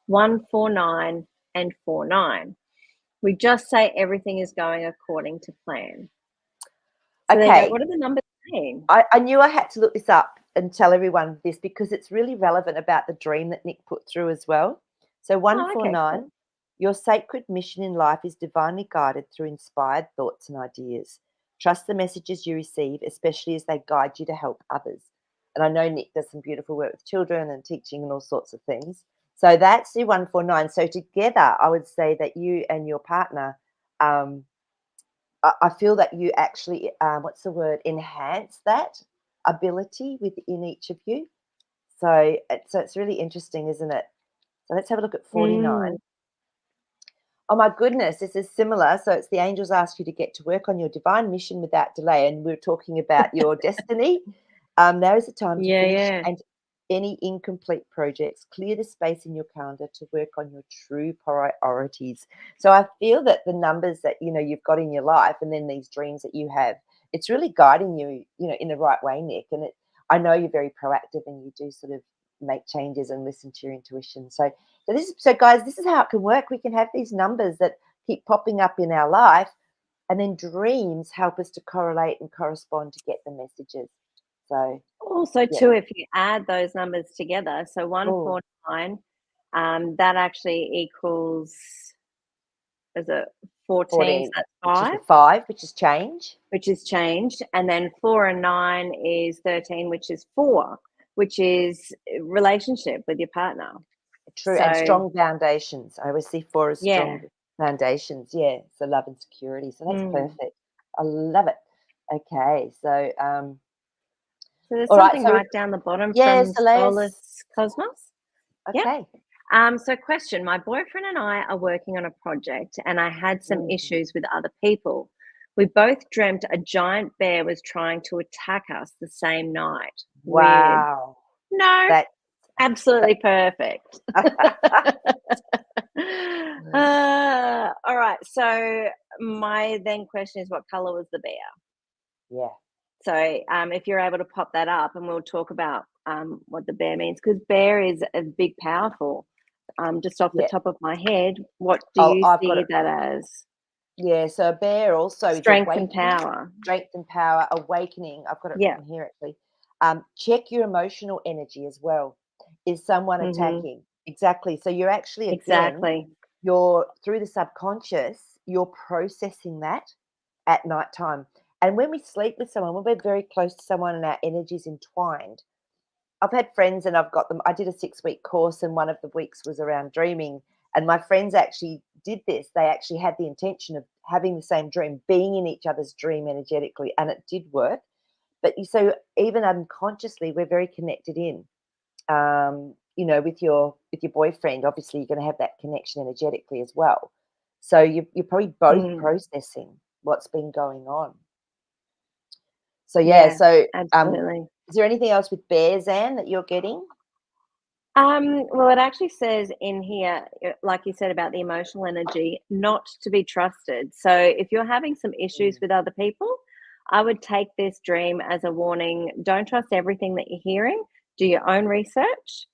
149 and 49. We just say everything is going according to plan. So there you go. What are the numbers saying? I knew I had to look this up and tell everyone this because it's really relevant about the dream that Nick put through as well. So 149, cool. Your sacred mission in life is divinely guided through inspired thoughts and ideas. Trust the messages you receive, especially as they guide you to help others. And I know Nick does some beautiful work with children and teaching and all sorts of things. So that's the 149. So together, I would say that you and your partner, I feel that you actually, enhance that ability within each of you. So it's really interesting, isn't it? So let's have a look at 49. Oh my goodness, this is similar. So it's the angels ask you to get to work on your divine mission without delay. And we're talking about your destiny. Now is the time to finish and any incomplete projects. Clear the space in your calendar to work on your true priorities. So I feel that the numbers that you've got in your life, and then these dreams that you have, it's really guiding you, in the right way, Nick. And I know you're very proactive and you do sort of make changes and listen to your intuition. So guys, this is how it can work. We can have these numbers that keep popping up in our life, and then dreams help us to correlate and correspond to get the messages. So also too, if you add those numbers together, so 149, that actually equals, is it 14? So that's 5. Which is 5, which is change. Which is changed. And then 4 and 9 is 13, which is 4, which is relationship with your partner. True, and strong foundations. I always see 4 as strong foundations. Yeah, so love and security. So that's perfect. I love it. Okay, so so there's something right down the bottom from Solus Cosmos. Okay. So question, my boyfriend and I are working on a project and I had some issues with other people. We both dreamt a giant bear was trying to attack us the same night. Weird. Wow. No, That absolutely perfect. All right. So my then question is, what color was the bear? yeah. So if you're able to pop that up, and we'll talk about what the bear means, because bear is a big, powerful. Just off the Yeah. top of my head, what do you I've got see it. that as? Yeah. So a bear also is Strength and awakening, power. strength and power, awakening. I've got it Yeah. written here actually. Check your emotional energy as well. Is someone Hmm. attacking? Exactly. So you're actually, again, Exactly. you're through the subconscious, you're processing that at night time. And when we sleep with someone, when we're very close to someone and our energies entwined, I've had friends and I've got them. I did a 6-week course, and one of the weeks was around dreaming. And my friends actually did this. They actually had the intention of having the same dream, being in each other's dream energetically, and it did work. But so even unconsciously, we're very connected in. With your boyfriend, obviously you're going to have that connection energetically as well. So you're probably both Mm. processing what's been going on. So yeah, Yeah, so absolutely. is there anything else with bears, Anne, that you're getting? Well, it actually says in here, like you said about the emotional energy, not to be trusted. So if you're having some issues Mm, with other people, I would take this dream as a warning. Don't trust everything that you're hearing. Do your own research.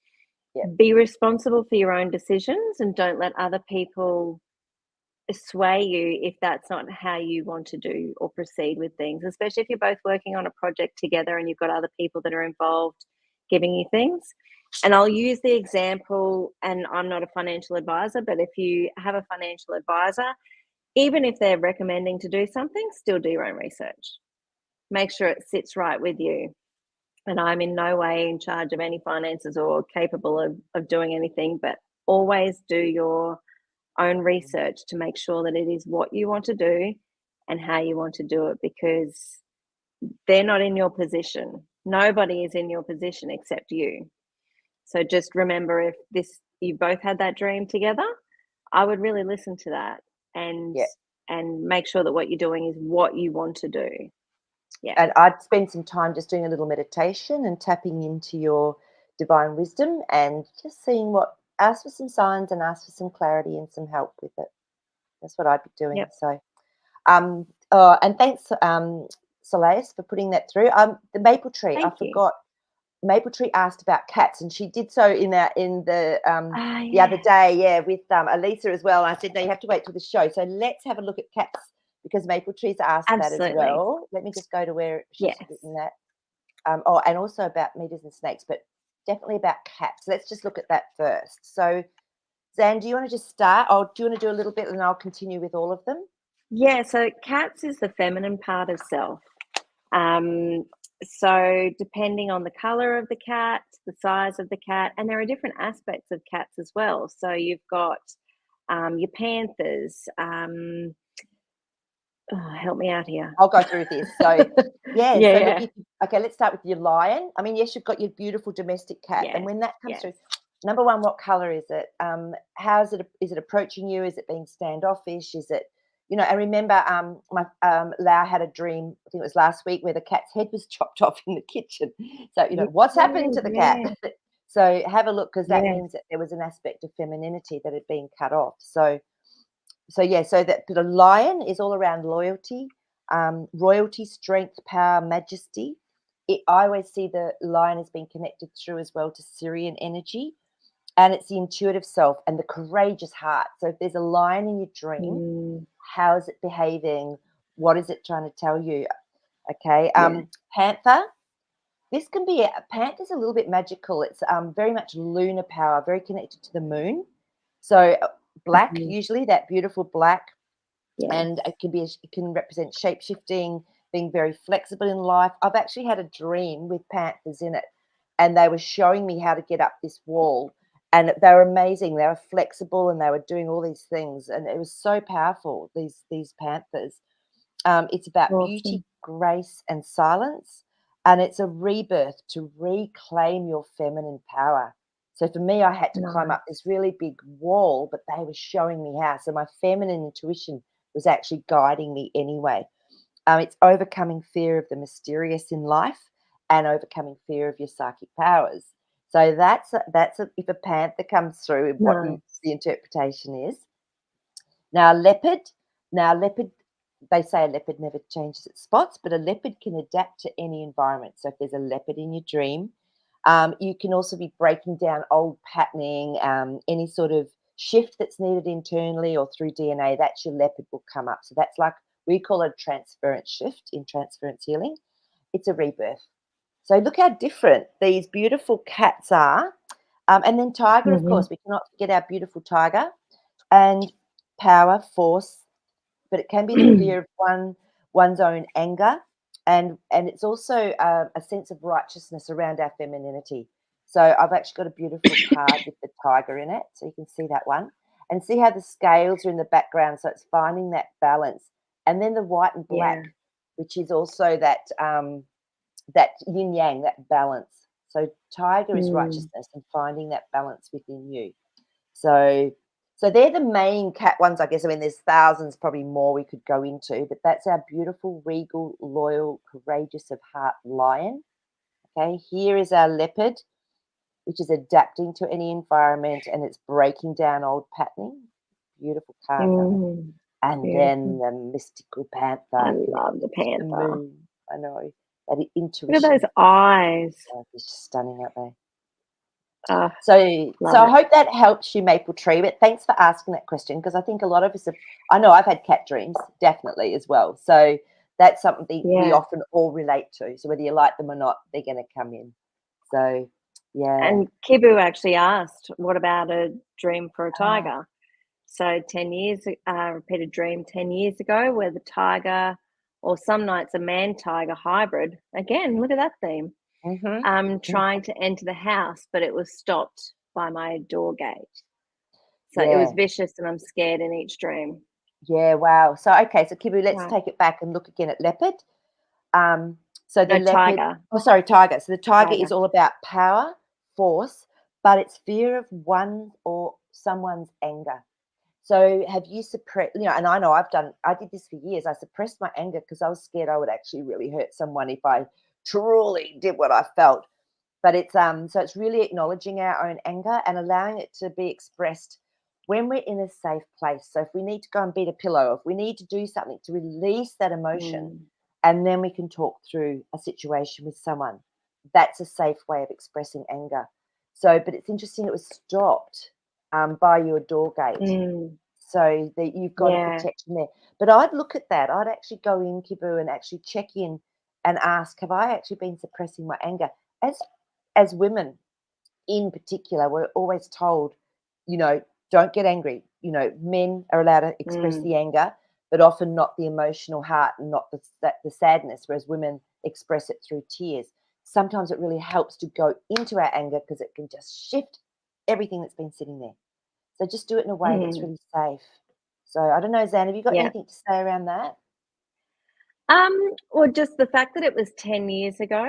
yeah, Be responsible for your own decisions, and don't let other people sway you if that's not how you want to do or proceed with things, especially if you're both working on a project together and you've got other people that are involved giving you things. And I'll use the example, and I'm not a financial advisor, but if you have a financial advisor, even if they're recommending to do something, still do your own research. Make sure it sits right with you. And I'm in no way in charge of any finances or capable of doing anything, but always do your own mm, research to make sure that it is what you want to do and how you want to do it, because they're not in your position. Nobody is in your position except you. So just remember, if this you both had that dream together, I would really listen to that and yeah. make sure that what you're doing is what you want to do. Yeah. And I'd spend some time just doing a little meditation and tapping into your divine wisdom and just seeing ask for some signs and ask for some clarity and some help with it. That's what I'd be doing. Yep. So, and thanks, Soleil, for putting that through. The maple tree, I Thank you. forgot. Maple Tree asked about cats, and she did so Ah, the other yeah. day, yeah, with Elisa as well. And I said, no, you have to wait till the show. So let's have a look at cats because Maple Tree's asked that as Absolutely. well. Let me just go to where she's Yes. written that. And also about meters and snakes, but definitely about cats. Let's just look at that first. So, Zan, do you want to just start, or do you want to do a little bit, and I'll continue with all of them? Yeah. So cats is the feminine part of self. Um, so depending on the color of the cat, the size of the cat, and there are different aspects of cats as well. So you've got your panthers. Help me out here. I'll go through this. So, yeah. Yeah, So, look, yeah, okay, let's start with your lion. I mean, yes, you've got your beautiful domestic cat, and yes, when that comes yes. through, number one, what color is it? How is it? Is it approaching you? Is it being standoffish? Is it, And remember, my Lau had a dream. I think it was last week, where the cat's head was chopped off in the kitchen. So, Yeah, what's happened to the cat? yeah, So, have a look, because that yeah. means that there was an aspect of femininity that had been cut off. So yeah, so that the lion is all around loyalty, royalty, strength, power, majesty. I always see the lion as being connected through as well to Syrian energy, and it's the intuitive self and the courageous heart. So if there's a lion in your dream, Mm, how is it behaving? What is it trying to tell you? Okay, yeah. panther. This can be panther's a little bit magical. It's very much lunar power, very connected to the moon. So black, Mhm, usually that beautiful black, yes. and it can represent shape shifting, being very flexible in life. I've actually had a dream with panthers in it, and they were showing me how to get up this wall, and they were amazing. They were flexible and they were doing all these things, and it was so powerful. These panthers. It's about beauty, Awesome. grace, and silence, and it's a rebirth to reclaim your feminine power. So for me, I had to climb up Nice. this really big wall, but they were showing me how. So my feminine intuition was actually guiding me anyway. It's overcoming fear of the mysterious in life and overcoming fear of your psychic powers. So if a panther comes through, Nice. the interpretation is. Now leopard, they say a leopard never changes its spots, but a leopard can adapt to any environment. So if there's a leopard in your dream, you can also be breaking down old patterning, any sort of shift that's needed internally or through DNA. That's your leopard will come up. So that's like we call it a transference shift in transference healing. It's a rebirth. So look how different these beautiful cats are. And then tiger, of Mhm. course, we cannot forget our beautiful tiger and power, force, but it can be the fear of one's own anger, and it's also a sense of righteousness around our femininity. So I've actually got a beautiful card with the tiger in it, so you can see that one, and see how the scales are in the background. So it's finding that balance, and then the white and black, Yeah. which is also that yin yang, that balance. So tiger is Mm. righteousness and finding that balance within you. So so they're the main cat ones, I guess. I mean, there's thousands, probably more we could go into, but that's our beautiful, regal, loyal, courageous of heart lion. Okay, here is our leopard, which is adapting to any environment and it's breaking down old patterning. Beautiful cards, aren't they? Mm. And then Beautiful. the mystical I panther love connecting the to the panther. moon. I know that Look at those intuition. eyes. Oh, it's just stunning, aren't they? Oh, So love I it. hope that helps you, Maple Tree. But thanks for asking that question because I think a lot of us have. I know I've had cat dreams, definitely as well. So that's something we Yeah. often all relate to. So whether you like them or not, they're going to come in. So yeah. And Kibu actually asked, "What about a dream for a Ah, tiger?" So 10 years, repeated dream 10 years ago where the tiger, or some nights a man tiger hybrid. Again, look at that theme. mhm. Trying to enter the house, but it was stopped by my door gate. So it was Yeah. vicious, and I'm scared in each dream. Yeah. Wow. So okay. So Kibu, let's Right. take it back and look again at leopard. So the No, leopard. tiger, Oh, sorry, tiger. So the tiger is tiger. all about power, force, but it's fear of one or someone's anger. So have you suppressed, and I know I did this for years. I suppressed my anger because I was scared I would actually really hurt someone if I truly did what I felt. But so it's really acknowledging our own anger and allowing it to be expressed when we're in a safe place. So if we need to go and beat a pillow, if we need to do something to release that emotion, Mm, and then we can talk through a situation with someone. That's a safe way of expressing anger. So, but it's interesting it was stopped by your door gate mm, so that you've got a yeah. protection there. But I'd look at that. I'd actually go in, Kibu, and actually check in and ask, have I actually been suppressing my anger? As women in particular, we're always told, you know, don't get angry. Men are allowed to express Mm, the anger, but often not the emotional heart and not the sadness, whereas women express it through tears. Sometimes it really helps to go into our anger because it can just shift everything that's been sitting there. So just do it in a way that's mm, really safe. So I don't know, Zan, have you got yeah. anything to say around that? Well, just the fact that it was 10 years ago,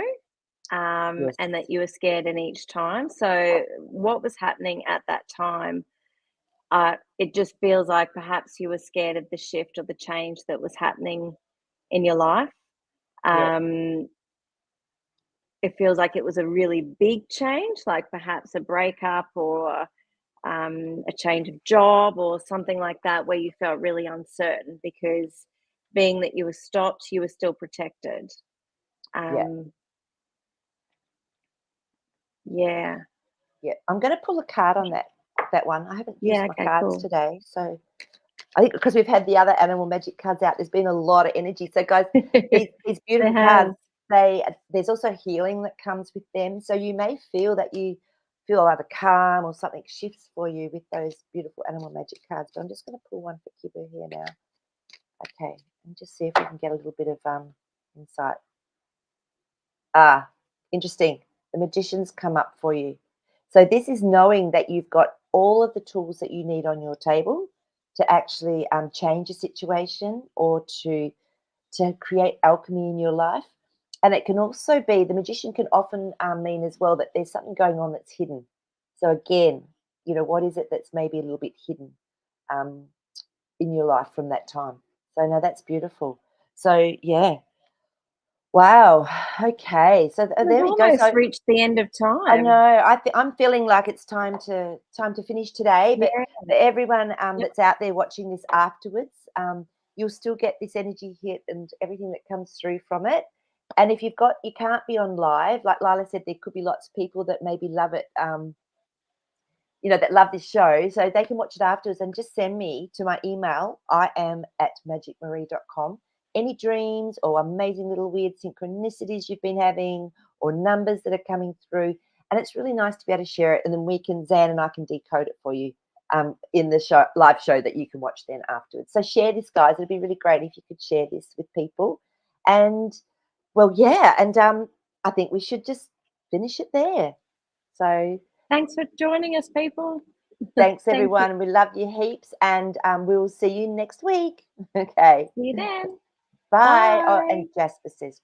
Yes. and that you were scared in each time. So, what was happening at that time? It just feels like perhaps you were scared of the shift or the change that was happening in your life. Yeah. Um, it feels like it was a really big change, like perhaps a breakup or a change of job or something like that, where you felt really uncertain because being that you were stopped, you were still protected. Yeah. Um, yeah. Yeah. I'm going to pull a card on that one. I haven't used Yeah. my Okay. cards Cool. today, so I think because we've had the other animal magic cards out, there's been a lot of energy. So, guys, these It beautiful cards, has. there's also healing that comes with them. So you may feel that you feel either calm or something shifts for you with those beautiful animal magic cards. But I'm just going to pull one for Kibu here now. Okay, and just see if we can get a little bit of insight. Ah, interesting. The magician's come up for you. So this is knowing that you've got all of the tools that you need on your table to actually change a situation or to create alchemy in your life. And it can also be the magician can often mean as well that there's something going on that's hidden. So again, what is it that's maybe a little bit hidden um, in your life from that time? So no, that's beautiful. So yeah. Wow. Okay. So We've there we go. almost So reached the end of I time. know. I'm feeling like it's time to finish today. But Yeah. for everyone Yep. that's out there watching this afterwards, you'll still get this energy hit and everything that comes through from it. And if you can't be on live, like Lila said, there could be lots of people that maybe love it. That love this show, so they can watch it afterwards and just send me to my email, iam@magicmaree.com, any dreams or amazing little weird synchronicities you've been having or numbers that are coming through. And it's really nice to be able to share it. And then Zan and I can decode it for you in the live show that you can watch then afterwards. So share this, guys. It'd be really great if you could share this with people. And well, yeah. And I think we should just finish it there. So Thanks for joining us, people. thanks, Thank you. everyone. We love you heaps, and we will see you next week. Okay. See you then. Bye. Oh, Bye. and Jasper says